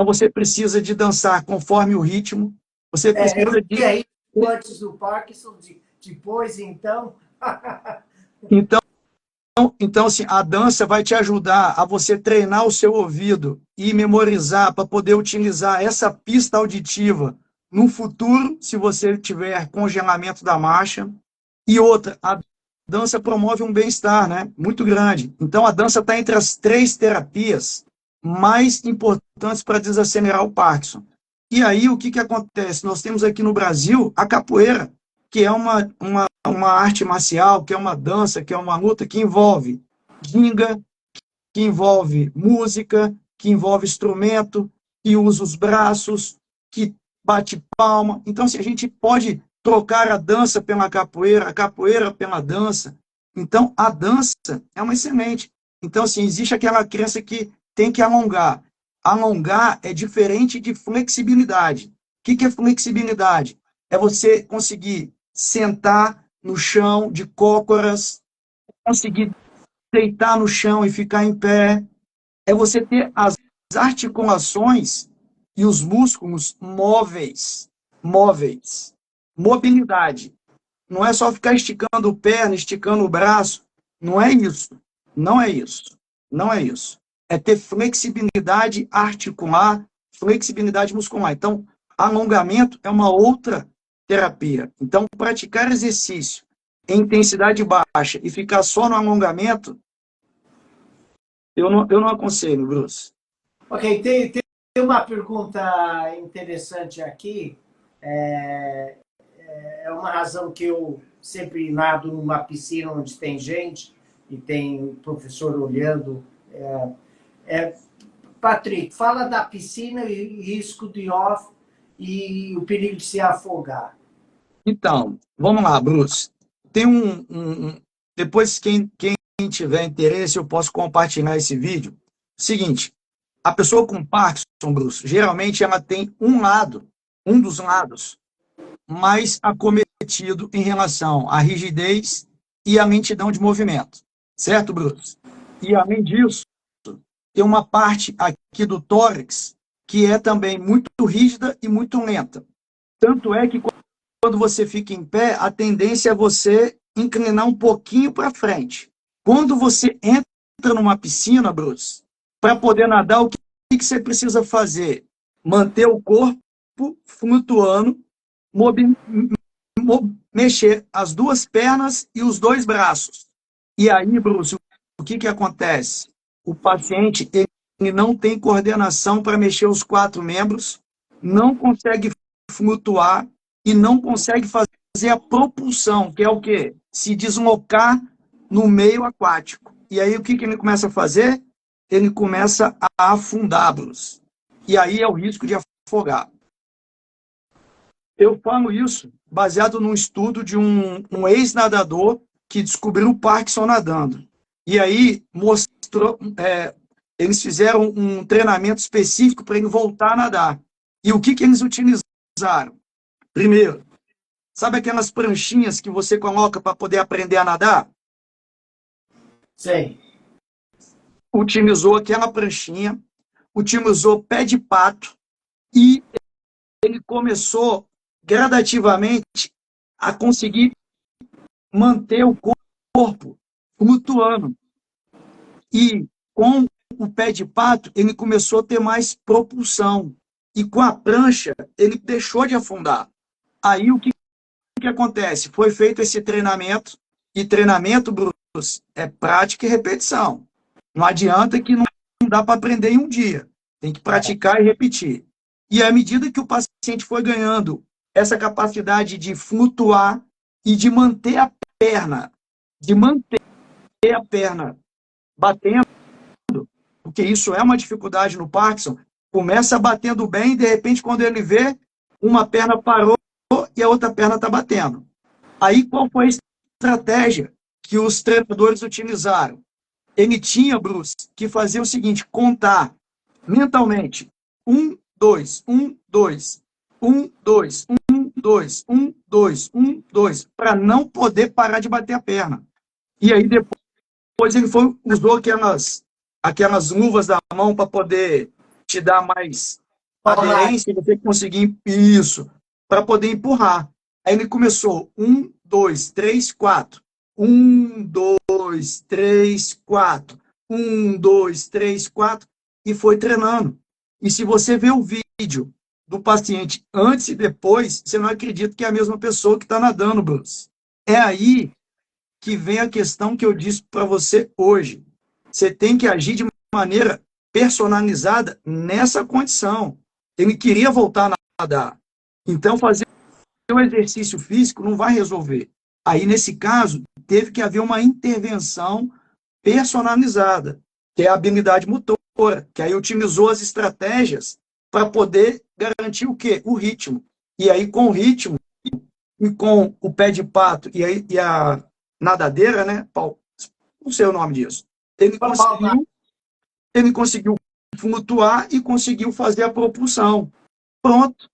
você precisa de dançar conforme o ritmo, você precisa de... E aí, antes do Parkinson, depois, então... Então, assim, a dança vai te ajudar a você treinar o seu ouvido e memorizar para poder utilizar essa pista auditiva no futuro, se você tiver congelamento da marcha. E outra, a dança promove um bem-estar, né? Muito grande. Então, a dança está entre as 3 terapias mais importantes para desacelerar o Parkinson. E aí, o que acontece? Nós temos aqui no Brasil a capoeira, que é uma arte marcial, que é uma dança, que é uma luta que envolve ginga, que envolve música, que envolve instrumento, que usa os braços, que bate palma. Então, se a gente pode trocar a dança pela capoeira, a capoeira pela dança, então a dança é uma excelente. Então, assim, existe aquela crença que tem que alongar. Alongar é diferente de flexibilidade. O que é flexibilidade? É você conseguir sentar no chão de cócoras, conseguir deitar no chão e ficar em pé. É você ter as articulações e os músculos móveis. Mobilidade. Não é só ficar esticando perna, esticando o braço. Não é isso. Não é isso. Não é isso. É ter flexibilidade articular, flexibilidade muscular. Então, alongamento é uma outra terapia. Então, praticar exercício em intensidade baixa e ficar só no alongamento, eu não aconselho, Bruce. Ok, tem uma pergunta interessante aqui. É uma razão que eu sempre nado numa piscina onde tem gente e tem professor olhando. Patrick, fala da piscina e risco de off e o perigo de se afogar. Então, vamos lá, Bruce. Tem depois, quem tiver interesse, eu posso compartilhar esse vídeo. Seguinte, a pessoa com Parkinson, Bruce, geralmente ela tem um dos lados, mais acometido em relação à rigidez e à lentidão de movimento. Certo, Bruce? E, além disso, tem uma parte aqui do tórax que é também muito rígida e muito lenta. Tanto é que quando você fica em pé, a tendência é você inclinar um pouquinho para frente. Quando você entra numa piscina, Bruce, para poder nadar, o que você precisa fazer? Manter o corpo flutuando, mexer as duas pernas e os dois braços. E aí, Bruce, o que acontece? O paciente ele não tem coordenação para mexer os 4 membros, não consegue flutuar e não consegue fazer a propulsão, que é o quê? Se deslocar no meio aquático. E aí, o que ele começa a fazer? Ele começa a afundar, Bruce. E aí é o risco de afogar. Eu falo isso baseado num estudo de um ex-nadador que descobriu o Parkinson nadando. E aí mostrou, eles fizeram um treinamento específico para ele voltar a nadar. E o que eles utilizaram? Primeiro, sabe aquelas pranchinhas que você coloca para poder aprender a nadar? Sim. Utilizou aquela pranchinha, utilizou pé de pato e ele começou gradativamente a conseguir manter o corpo flutuando. E com o pé de pato, ele começou a ter mais propulsão. E com a prancha, ele deixou de afundar. Aí o que acontece? Foi feito esse treinamento, e treinamento, Bruce, é prática e repetição. Não adianta que não dá para aprender em um dia. Tem que praticar e repetir. E à medida que o paciente foi ganhando essa capacidade de flutuar e de manter a perna batendo, porque isso é uma dificuldade no Parkinson, começa batendo bem e, de repente, quando ele vê, uma perna parou e a outra perna está batendo. Aí, qual foi a estratégia que os treinadores utilizaram? Ele tinha, Bruce, que fazer o seguinte, contar mentalmente, 1, 2, 1, 2, 1, 2, 1, 2, 1, 2, 1, 2, para não poder parar de bater a perna. E aí depois ele usou aquelas luvas da mão para poder te dar mais aderência, e você conseguir isso, para poder empurrar. Aí ele começou 1, 2, 3, 4. 1, 2, 3, 4. 1, 2, 3, 4. E foi treinando. E se você vê o vídeo do paciente antes e depois, você não acredita que é a mesma pessoa que está nadando, Bruce. É aí que vem a questão que eu disse para você hoje. Você tem que agir de maneira personalizada nessa condição. Ele queria voltar a nadar. Então, fazer um exercício físico não vai resolver. Aí, nesse caso, teve que haver uma intervenção personalizada, que é a habilidade motora, que aí utilizou as estratégias para poder garantir o quê? O ritmo. E aí, com o ritmo, e com o pé de pato e a nadadeira, né, Paulo? Não sei o nome disso. Ele conseguiu flutuar e conseguiu fazer a propulsão. Pronto.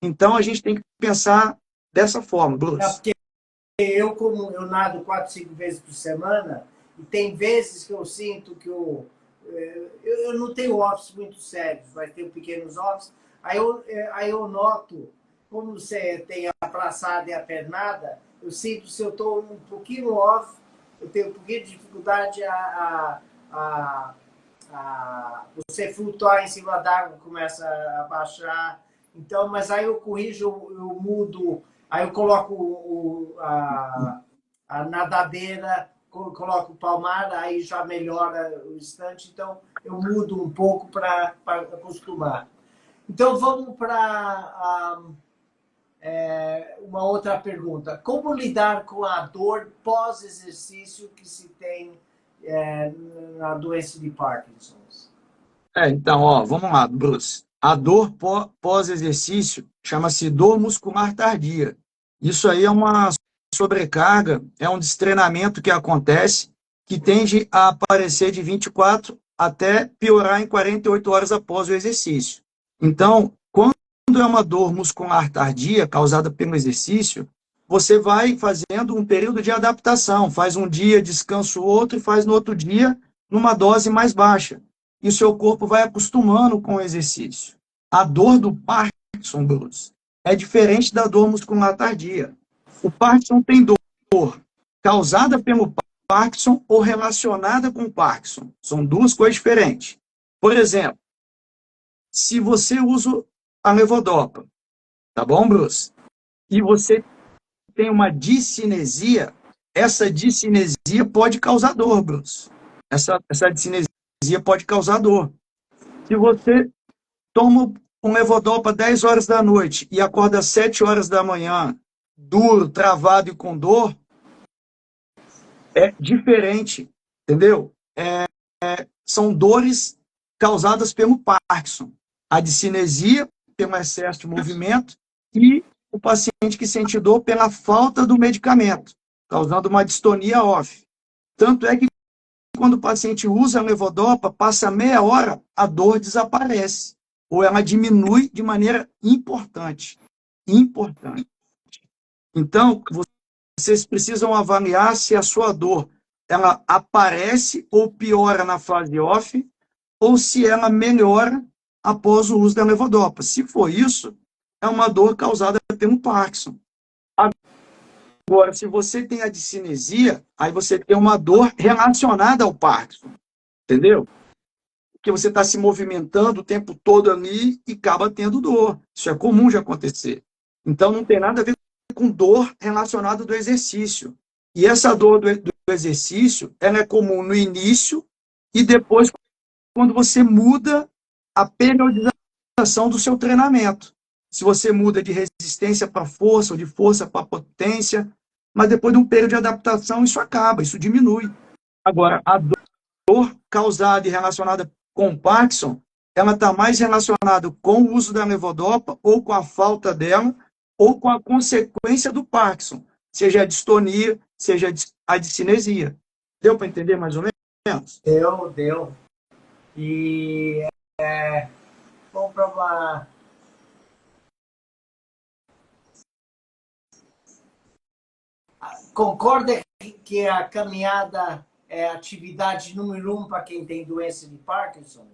Então, a gente tem que pensar dessa forma, Bruce. Porque como eu nado 4, 5 vezes por semana, e tem vezes que eu sinto que eu não tenho offs muito sérios, mas tenho pequenos offs, aí eu noto, como você tem a braçada e a pernada, eu sinto se eu estou um pouquinho off, eu tenho um pouquinho de dificuldade a você flutuar em cima d'água, começa a baixar. Então, mas aí eu corrijo, eu mudo, aí eu coloco a nadadeira, coloco o palmar, aí já melhora o instante. Então, eu mudo um pouco para acostumar. Então, vamos para uma outra pergunta. Como lidar com a dor pós-exercício que se tem na doença de Parkinson? Então, vamos lá, Bruce. A dor pós-exercício chama-se dor muscular tardia. Isso aí é uma sobrecarga, é um destreinamento que acontece, que tende a aparecer de 24 até piorar em 48 horas após o exercício. Então, quando é uma dor muscular tardia causada pelo exercício, você vai fazendo um período de adaptação, faz um dia, descansa o outro e faz no outro dia numa dose mais baixa. e o seu corpo vai acostumando com o exercício. A dor do Parkinson, Bruce, é diferente da dor muscular tardia. O Parkinson tem dor causada pelo Parkinson ou relacionada com o Parkinson. São duas coisas diferentes. Por exemplo, se você usa a levodopa, tá bom, Bruce? E você tem uma discinesia, essa discinesia pode causar dor, Bruce. Essa discinesia pode causar dor. Se você toma um levodopa 10 horas da noite e acorda às 7 horas da manhã, duro, travado e com dor, é diferente, entendeu? São dores causadas pelo Parkinson. A discinesia, pelo excesso de movimento, e o paciente que sente dor pela falta do medicamento, causando uma distonia off. Tanto é que quando o paciente usa a levodopa, passa meia hora, a dor desaparece, ou ela diminui de maneira importante. Importante. Então, vocês precisam avaliar se a sua dor ela aparece ou piora na fase off, ou se ela melhora após o uso da levodopa. Se for isso, é uma dor causada pelo Parkinson. Agora, se você tem a discinesia, aí você tem uma dor relacionada ao Parkinson, entendeu? Porque você está se movimentando o tempo todo ali e acaba tendo dor. Isso é comum de acontecer. Então, não tem nada a ver com dor relacionada do exercício. E essa dor do exercício, ela é comum no início e depois, quando você muda a periodização do seu treinamento. Se você muda de resistência para força ou de força para potência, mas depois de um período de adaptação, isso acaba, isso diminui. Agora, a dor causada e relacionada com o Parkinson, ela está mais relacionada com o uso da levodopa ou com a falta dela, ou com a consequência do Parkinson, seja a distonia, seja a discinesia. Deu para entender mais ou menos? Deu. E vamos para uma... Concorda que a caminhada é a atividade número 1 para quem tem doença de Parkinson?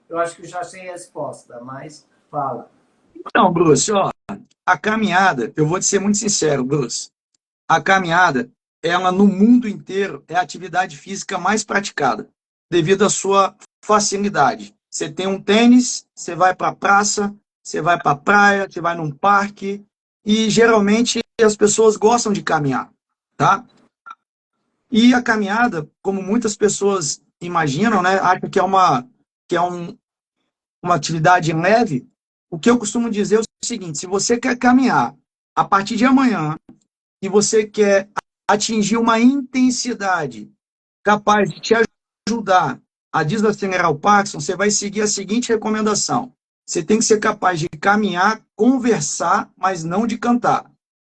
Eu acho que eu já sei a resposta, mas fala. Não, Bruce, ó, a caminhada, eu vou te ser muito sincero, Bruce, a caminhada, ela no mundo inteiro é a atividade física mais praticada, devido à sua facilidade. Você tem um tênis, você vai para a praça, você vai para a praia, você vai num parque, e geralmente as pessoas gostam de caminhar, tá? E a caminhada, como muitas pessoas imaginam, né, acham que é uma atividade leve. O que eu costumo dizer é o seguinte: se você quer caminhar a partir de amanhã e você quer atingir uma intensidade capaz de te ajudar a desacelerar o Parkinson, você vai seguir a seguinte recomendação: você tem que ser capaz de caminhar, conversar, mas não de cantar.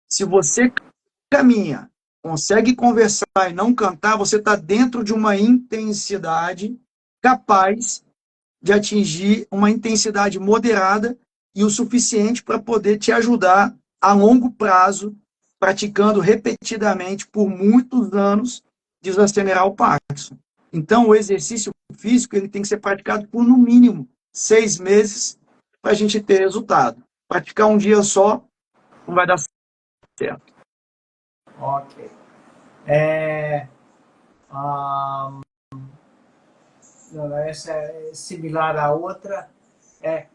Se você caminha, consegue conversar e não cantar, você está dentro de uma intensidade capaz de atingir uma intensidade moderada e o suficiente para poder te ajudar a longo prazo, praticando repetidamente por muitos anos, desacelerar o Parkinson. Então, o exercício físico ele tem que ser praticado por, no mínimo, 6 meses para a gente ter resultado. Praticar um dia só não vai dar certo. Ok. Essa é similar à outra.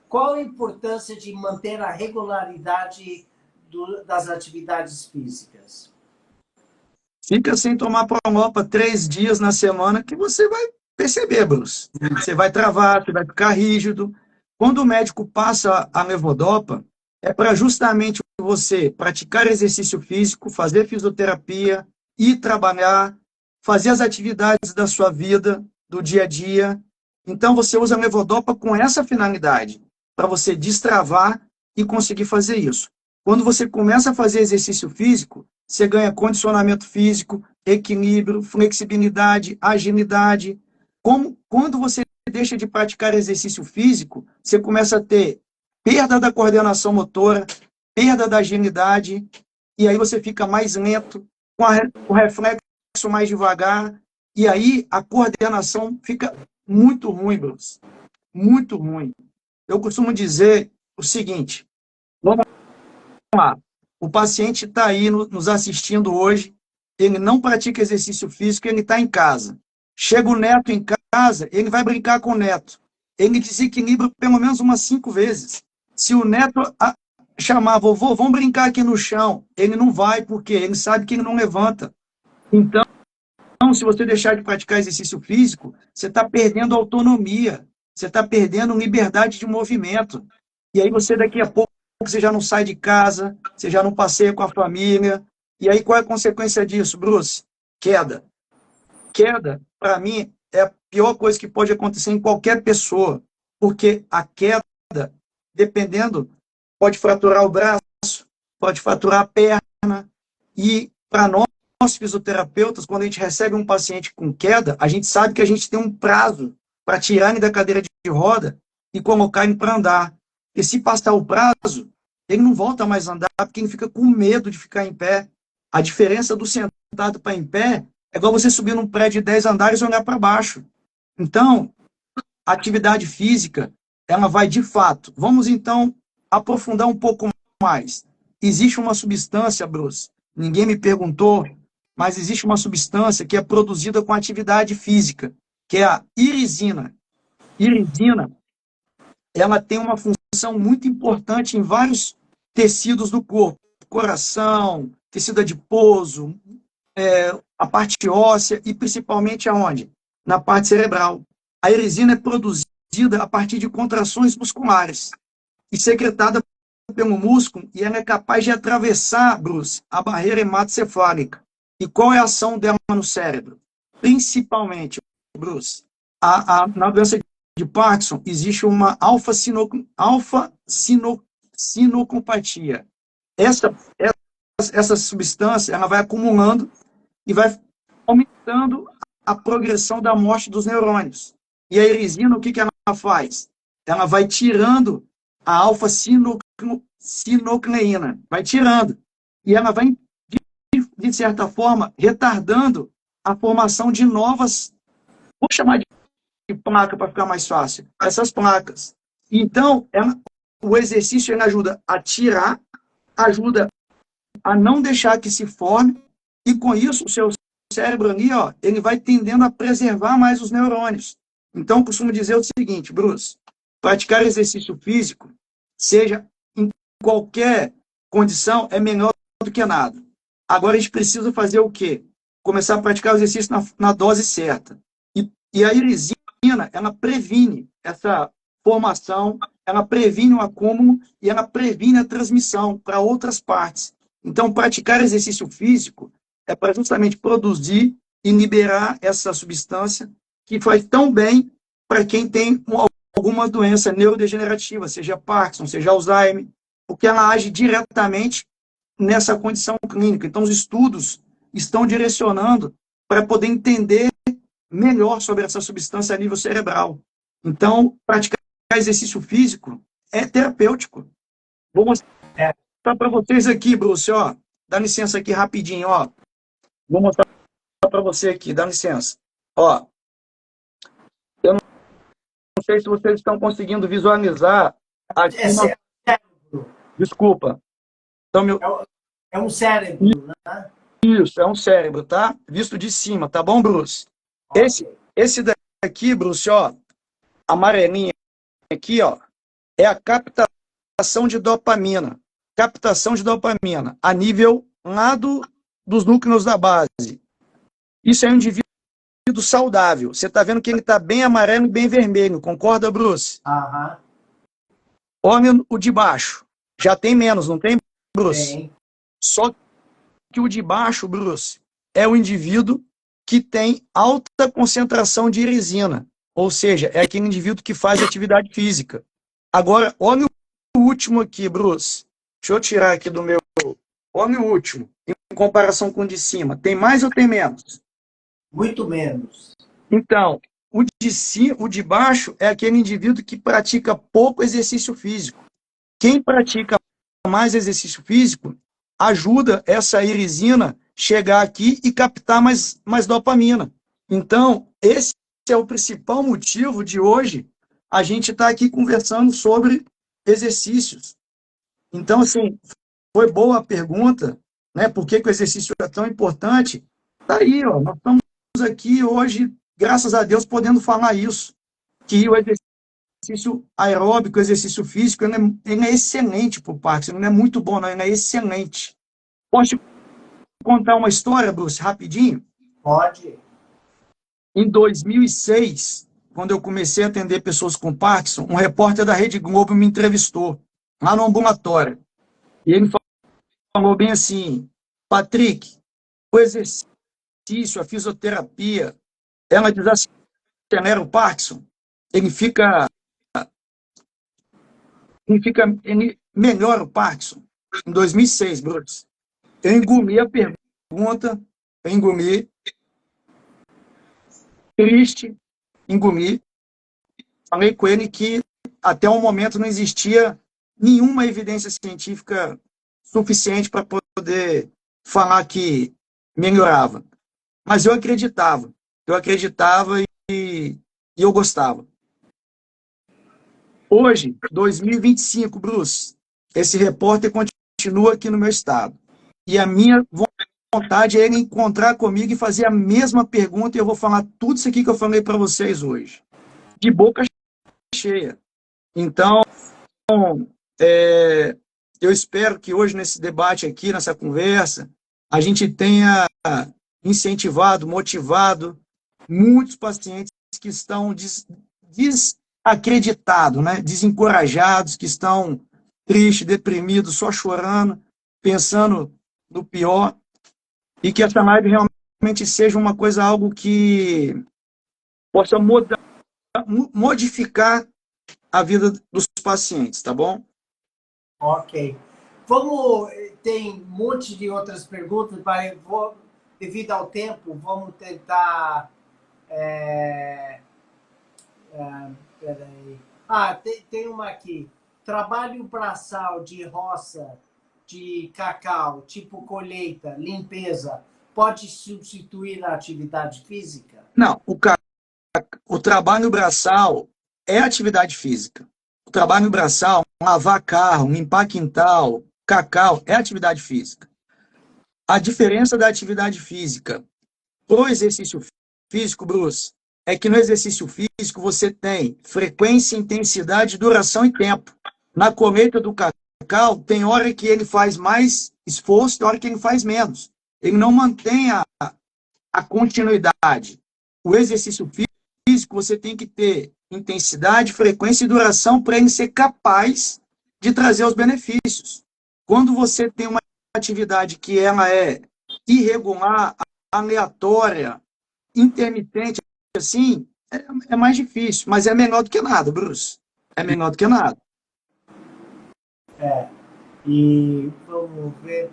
Qual a importância de manter a regularidade das atividades físicas? Fica sem tomar Prolopa 3 dias na semana que você vai perceber, Bruce. Você vai travar, você vai ficar rígido. Quando o médico passa a levodopa, é para justamente você praticar exercício físico, fazer fisioterapia, ir trabalhar, fazer as atividades da sua vida, do dia a dia. Então, você usa a levodopa com essa finalidade, para você destravar e conseguir fazer isso. Quando você começa a fazer exercício físico, você ganha condicionamento físico, equilíbrio, flexibilidade, agilidade. Quando você deixa de praticar exercício físico, você começa a ter perda da coordenação motora, perda da agilidade, e aí você fica mais lento, com o reflexo mais devagar, e aí a coordenação fica muito ruim, Bruce. Muito ruim. Eu costumo dizer o seguinte, vamos lá, o paciente está aí nos assistindo hoje, ele não pratica exercício físico, ele está em casa. Chega o neto em casa, ele vai brincar com o neto. Ele desequilibra pelo menos umas 5 vezes. Se o neto chamar, vovô, vamos brincar aqui no chão, ele não vai, porque ele sabe que ele não levanta. Então, se você deixar de praticar exercício físico, você está perdendo autonomia, você está perdendo liberdade de movimento. E aí você, daqui a pouco, você já não sai de casa, você já não passeia com a família. E aí qual é a consequência disso, Bruce? Queda. Queda, para mim, é a pior coisa que pode acontecer em qualquer pessoa, porque a queda, dependendo, pode fraturar o braço, pode fraturar a perna, e para nós, fisioterapeutas, quando a gente recebe um paciente com queda, a gente sabe que a gente tem um prazo para tirar ele da cadeira de roda e colocar ele para andar. E se passar o prazo, ele não volta mais a andar, porque ele fica com medo de ficar em pé. A diferença do sentado para em pé é igual você subir num prédio de 10 andares e olhar para baixo. Então, a atividade física, ela vai de fato. Vamos, então, aprofundar um pouco mais. Existe uma substância, Bruce, ninguém me perguntou, mas existe uma substância que é produzida com atividade física, que é a irisina. Irisina, ela tem uma função muito importante em vários tecidos do corpo. Coração, tecido adiposo, a parte óssea e principalmente aonde? Na parte cerebral. A irisina é produzida a partir de contrações musculares e secretada pelo músculo, e ela é capaz de atravessar, Bruce, a barreira hematocefálica. E qual é a ação dela no cérebro? Principalmente, Bruce, na doença de Parkinson, existe uma alfa-sinocopatia. Essa substância, ela vai acumulando e vai aumentando a progressão da morte dos neurônios. E a irisina, o que ela faz? Ela vai tirando a alfa-sinocleína, vai tirando. E ela vai, de certa forma, retardando a formação de novas, vou chamar de placa para ficar mais fácil, essas placas. Então, o exercício ele ajuda a tirar, ajuda a não deixar que se forme, e com isso o seu cérebro ali, ó, ele vai tendendo a preservar mais os neurônios. Então, eu costumo dizer o seguinte, Bruce, praticar exercício físico, seja em qualquer condição, é melhor do que nada. Agora, a gente precisa fazer o quê? Começar a praticar o exercício na dose certa. E a irisina, ela previne essa formação, ela previne o acúmulo e ela previne a transmissão para outras partes. Então, praticar exercício físico é para justamente produzir e liberar essa substância que faz tão bem para quem tem alguma doença neurodegenerativa, seja Parkinson, seja Alzheimer, porque ela age diretamente nessa condição clínica. Então, os estudos estão direcionando para poder entender melhor sobre essa substância a nível cerebral. Então, praticar exercício físico é terapêutico. Vou mostrar para vocês aqui, Bruce, ó. Dá licença aqui rapidinho, ó. Vou mostrar para você aqui, dá licença. Ó. Eu não sei se vocês estão conseguindo visualizar aqui cérebro. Desculpa. Então, É um cérebro, né? Isso, é um cérebro, tá? Visto de cima, tá bom, Bruce? Okay. Esse daqui, Bruce, ó, amarelinha aqui, ó, é a captação de dopamina. Captação de dopamina a nível lá dos núcleos da base. Isso é um indivíduo saudável. Você está vendo que ele está bem amarelo e bem vermelho. Concorda, Bruce? Aham. Olha o de baixo. Já tem menos, não tem, Bruce? Tem. Só que o de baixo, Bruce, é o indivíduo que tem alta concentração de irisina. Ou seja, é aquele indivíduo que faz atividade física. Agora, olha o último aqui, Bruce. Deixa eu tirar aqui do meu... Olha o último, em comparação com o de cima. Tem mais ou tem menos? Muito menos. Então, o de baixo é aquele indivíduo que pratica pouco exercício físico. Quem pratica mais exercício físico ajuda essa irisina chegar aqui e captar mais dopamina. Então, esse é o principal motivo de hoje a gente estar aqui conversando sobre exercícios. Então, assim, foi boa a pergunta, né? Por que que o exercício é tão importante? Tá aí, ó, nós estamos aqui hoje, graças a Deus, podendo falar isso, que o exercício aeróbico, o exercício físico, ele é excelente para o Parkinson, ele não é muito bom, não, ele é excelente. Posso te contar uma história, Bruce, rapidinho? Pode. Em 2006, quando eu comecei a atender pessoas com Parkinson, um repórter da Rede Globo me entrevistou, lá no ambulatório. E ele falou bem assim: Patrick, o exercício, a fisioterapia, ela desacelera o Parkinson, ele ele melhora o Parkinson. Em 2006, Bruce. Eu engoli a pergunta, eu engoli, triste, engoli. Falei com ele que até o momento não existia nenhuma evidência científica suficiente para poder falar que melhorava. Mas eu acreditava e eu gostava. Hoje, 2025, Bruce, esse repórter continua aqui no meu estado. E a minha vontade é ele encontrar comigo e fazer a mesma pergunta, e eu vou falar tudo isso aqui que eu falei para vocês hoje. De boca cheia. Então, eu espero que hoje, nesse debate aqui, nessa conversa, a gente tenha incentivado, motivado muitos pacientes que estão desacreditados, né? Desencorajados, que estão tristes, deprimidos, só chorando, pensando no pior, e que essa live realmente seja uma coisa, algo que possa modificar a vida dos pacientes, tá bom? Ok. Tem um monte de outras perguntas, mas devido ao tempo, vamos tentar... peraí. Tem uma aqui. Trabalho braçal de roça, de cacau, tipo colheita, limpeza, pode substituir a atividade física? Não, o trabalho braçal é atividade física. O trabalho braçal, lavar carro, limpar quintal, cacau, é atividade física. A diferença da atividade física pro exercício físico, Bruce, é que no exercício físico você tem frequência, intensidade, duração e tempo. Na colheita do cacau, tem hora que ele faz mais esforço, tem hora que ele faz menos. Ele não mantém a continuidade. O exercício físico, você tem que ter intensidade, frequência e duração para ele ser capaz de trazer os benefícios. Quando você tem uma atividade que ela é irregular, aleatória, intermitente, assim, é mais difícil, mas é menor do que nada, Bruce. É menor do que nada. E vamos ver.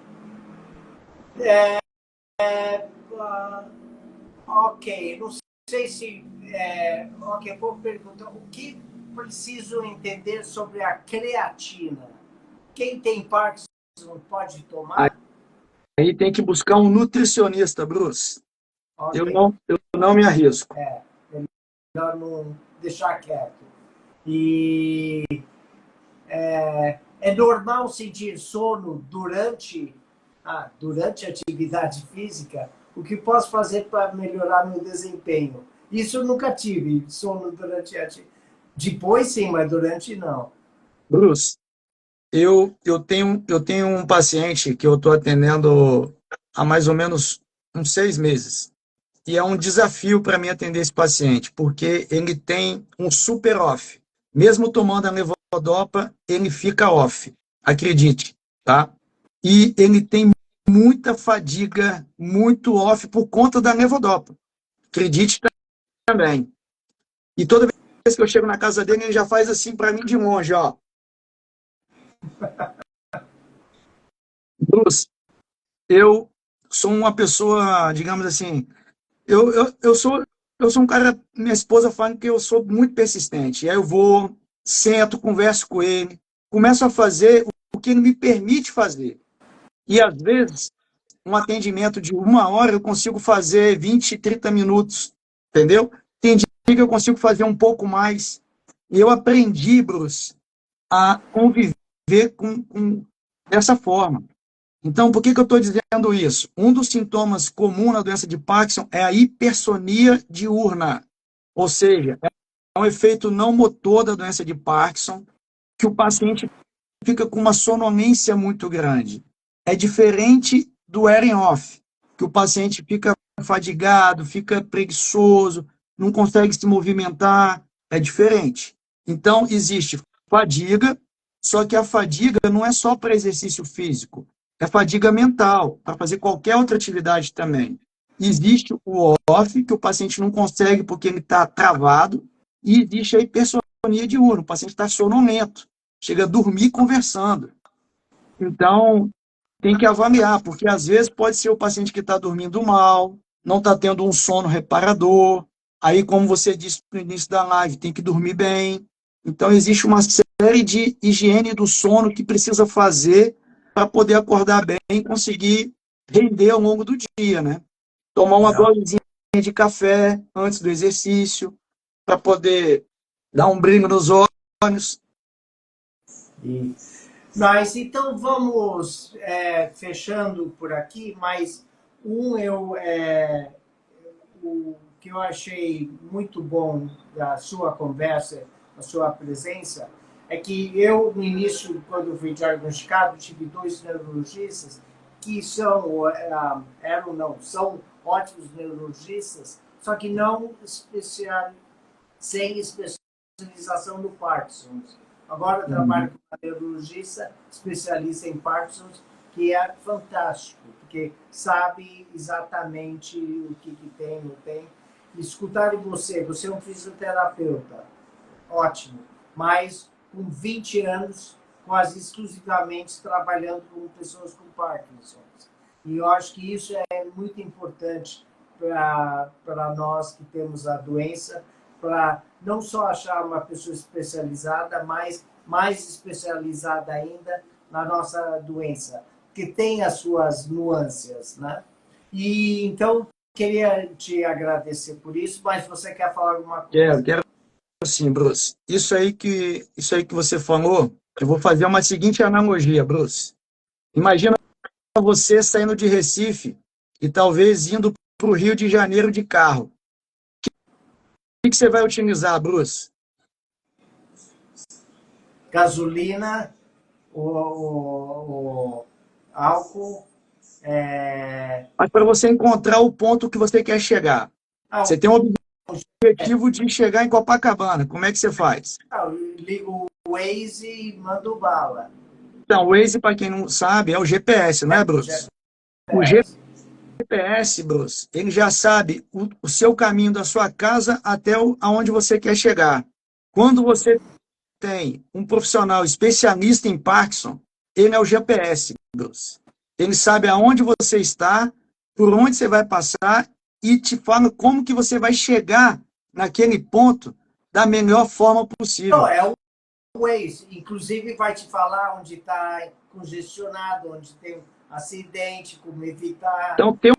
Ok, não sei se... ok, vou perguntar. O que preciso entender sobre a creatina? Quem tem Parkinson pode tomar? Aí tem que buscar um nutricionista, Bruce. Okay. Eu não me arrisco. Melhor não deixar quieto. E é normal sentir sono durante a atividade física? O que posso fazer para melhorar meu desempenho? Isso eu nunca tive, sono durante a atividade. Depois sim, mas durante não. Bruce, eu tenho um paciente que eu estou atendendo há mais ou menos uns 6 meses. E é um desafio para mim atender esse paciente, porque ele tem um super off. Mesmo tomando a levodopa, ele fica off. Acredite, tá? E ele tem muita fadiga, muito off por conta da levodopa. Acredite também. E toda vez que eu chego na casa dele, ele já faz assim para mim de longe, ó. Bruce, eu sou uma pessoa, digamos assim, eu sou um cara, minha esposa fala que eu sou muito persistente. Aí eu vou, sento, converso com ele, começo a fazer o que ele me permite fazer. E às vezes, um atendimento de 1 hora, eu consigo fazer 20, 30 minutos, entendeu? Tem eu consigo fazer um pouco mais. E eu aprendi, Bruce, a conviver dessa forma. Então, por que eu estou dizendo isso? Um dos sintomas comuns na doença de Parkinson é a hipersonia diurna, ou seja, é um efeito não motor da doença de Parkinson, que o paciente fica com uma sonolência muito grande. É diferente do wearing off, que o paciente fica fadigado, fica preguiçoso, não consegue se movimentar, é diferente. Então, existe fadiga, só que a fadiga não é só para exercício físico, é fadiga mental, para fazer qualquer outra atividade também. Existe o off, que o paciente não consegue porque ele está travado, e existe a hipersonia diurna, o paciente está sonolento, chega a dormir conversando. Então, tem que avaliar, porque às vezes pode ser o paciente que está dormindo mal, não está tendo um sono reparador, aí, como você disse no início da live, tem que dormir bem. Então, existe uma série de higiene do sono que precisa fazer para poder acordar bem e conseguir render ao longo do dia, né? Tomar uma dosezinha de café antes do exercício, para poder dar um brilho nos olhos. Mas então vamos fechando por aqui, mas o que eu achei muito bom da sua conversa, da sua presença, é que eu, no início, quando fui diagnosticado, tive 2 neurologistas que são ótimos neurologistas, só que não sem especialização no Parkinson. Agora eu trabalho com uma neurologista especialista em Parkinson, que é fantástico, porque sabe exatamente o que tem, não tem. Escutar de você é um fisioterapeuta, ótimo, mas com 20 anos, quase exclusivamente trabalhando com pessoas com Parkinson. E eu acho que isso é muito importante para nós que temos a doença, para não só achar uma pessoa especializada, mas mais especializada ainda na nossa doença, que tem as suas nuances, né? E então, queria te agradecer por isso, mas você quer falar alguma coisa? Quero sim, Bruce. Isso aí que você falou, eu vou fazer uma seguinte analogia, Bruce. Imagina você saindo de Recife e talvez indo para o Rio de Janeiro de carro. O que você vai utilizar, Bruce? Gasolina, o álcool. Mas para você encontrar o ponto que você quer chegar, você tem um objetivo de chegar em Copacabana. Como é que você faz? Eu ligo o Waze e mando bala. Então, o Waze, para quem não sabe, é o GPS, não é, Bruce? O GPS, Bruce, ele já sabe o seu caminho da sua casa até aonde você quer chegar. Quando você tem um profissional especialista em Parkinson, ele é o GPS, Bruce. Ele sabe aonde você está, por onde você vai passar e te fala como que você vai chegar naquele ponto da melhor forma possível. Não, é o Waze. Inclusive vai te falar onde está congestionado, onde tem acidente, como evitar. Então, ter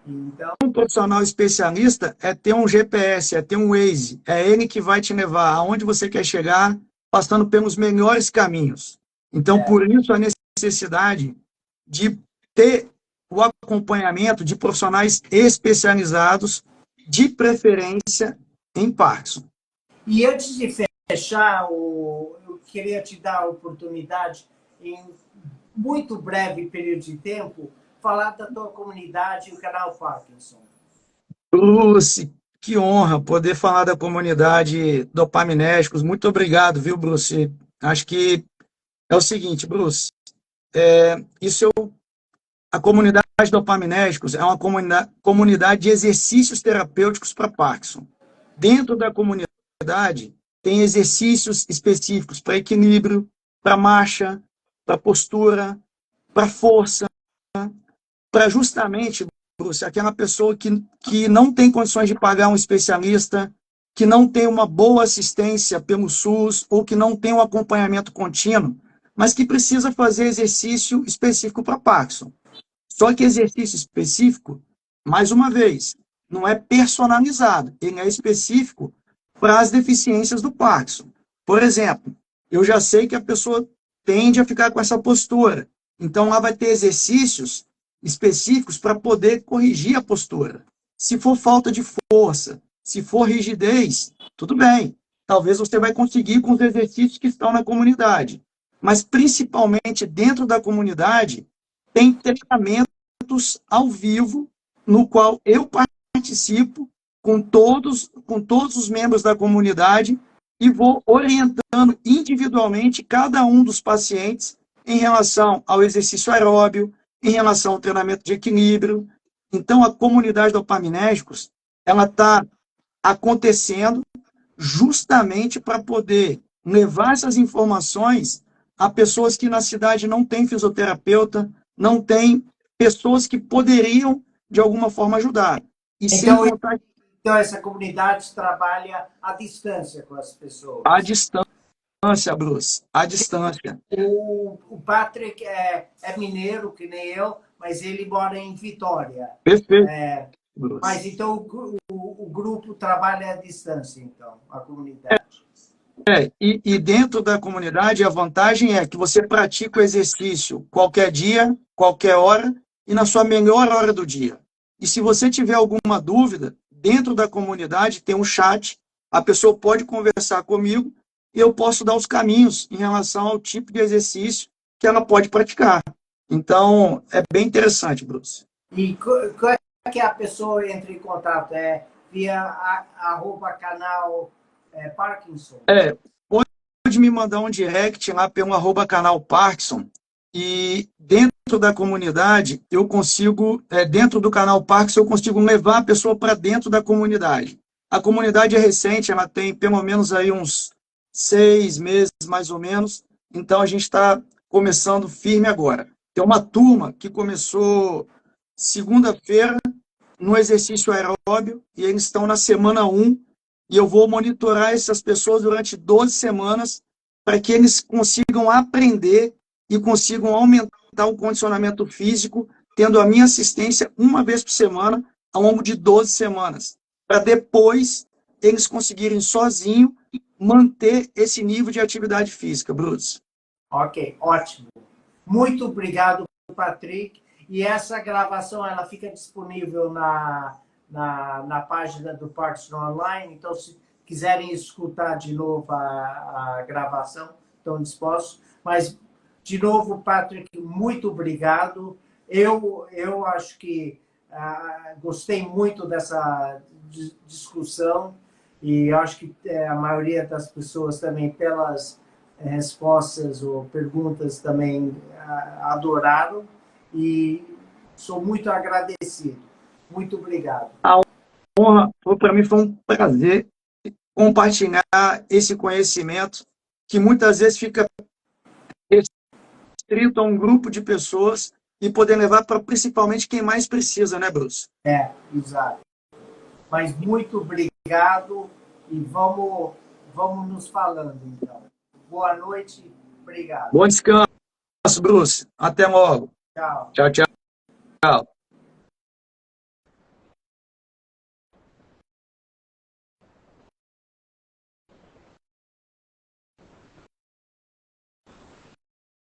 um profissional especialista é ter um GPS, é ter um Waze. É ele que vai te levar aonde você quer chegar, passando pelos melhores caminhos. Então, por isso a necessidade de ter o acompanhamento de profissionais especializados, de preferência em Parkinson. E antes de fechar, eu queria te dar a oportunidade, em muito breve período de tempo, falar da tua comunidade e o canal Parkinson. Bruce, que honra poder falar da comunidade Dopaminésticos. Muito obrigado, viu, Bruce? Acho que é o seguinte, Bruce, a comunidade Dopaminésticos é uma comunidade de exercícios terapêuticos para Parkinson. Dentro da comunidade, tem exercícios específicos para equilíbrio, para marcha, para postura, para força, para justamente, Bruce, aquela pessoa que não tem condições de pagar um especialista, que não tem uma boa assistência pelo SUS ou que não tem um acompanhamento contínuo, mas que precisa fazer exercício específico para Parkinson. Só que exercício específico, mais uma vez, não é personalizado, ele é específico para as deficiências do Parkinson. Por exemplo, eu já sei que a pessoa tende a ficar com essa postura. Então, lá vai ter exercícios específicos para poder corrigir a postura. Se for falta de força, se for rigidez, tudo bem. Talvez você vai conseguir com os exercícios que estão na comunidade. Mas, principalmente dentro da comunidade, tem treinamentos ao vivo, no qual eu participo com todos os membros da comunidade e vou orientando individualmente cada um dos pacientes em relação ao exercício aeróbio, em relação ao treinamento de equilíbrio. Então, a comunidade do Dopamínérgicos, ela está acontecendo justamente para poder levar essas informações a pessoas que na cidade não têm fisioterapeuta, não têm pessoas que poderiam, de alguma forma, ajudar. E sem contar... Então, essa comunidade trabalha à distância com as pessoas. À distância, Bruce, à distância. O Patrick é mineiro, que nem eu, mas ele mora em Vitória. Perfeito. Mas então o grupo trabalha à distância, então, a comunidade. E dentro da comunidade, a vantagem é que você pratica o exercício qualquer dia, qualquer hora, e na sua melhor hora do dia. E se você tiver alguma dúvida, dentro da comunidade tem um chat, a pessoa pode conversar comigo e eu posso dar os caminhos em relação ao tipo de exercício que ela pode praticar. Então, é bem interessante, Bruce. E como é que a pessoa entra em contato? É via @canal Parkinson? Pode me mandar um direct lá pelo @canal Parkinson. E dentro da comunidade, eu consigo, dentro do canal Parkinson, eu consigo levar a pessoa para dentro da comunidade. A comunidade é recente, ela tem pelo menos aí uns 6 meses, mais ou menos. Então, a gente está começando firme agora. Tem uma turma que começou segunda-feira no exercício aeróbio e eles estão na semana 1 e eu vou monitorar essas pessoas durante 12 semanas para que eles consigam aprender e consigam aumentar o condicionamento físico, tendo a minha assistência uma vez por semana, ao longo de 12 semanas, para depois eles conseguirem sozinhos manter esse nível de atividade física, Bruce. Ok, ótimo. Muito obrigado, Patrick. E essa gravação ela fica disponível na página do Parkinson Online, então se quiserem escutar de novo a gravação, estão dispostos. Mas, de novo, Patrick, muito obrigado. Eu acho que gostei muito dessa discussão e acho que a maioria das pessoas também, pelas respostas ou perguntas, também adoraram e sou muito agradecido. Muito obrigado. A honra, para mim, foi um prazer compartilhar esse conhecimento que muitas vezes fica restrito a um grupo de pessoas e poder levar para principalmente quem mais precisa, né, Bruce? Exato. Mas muito obrigado e vamos nos falando, então. Boa noite, obrigado. Bom descanso, Bruce. Até logo. Tchau. Tchau, tchau.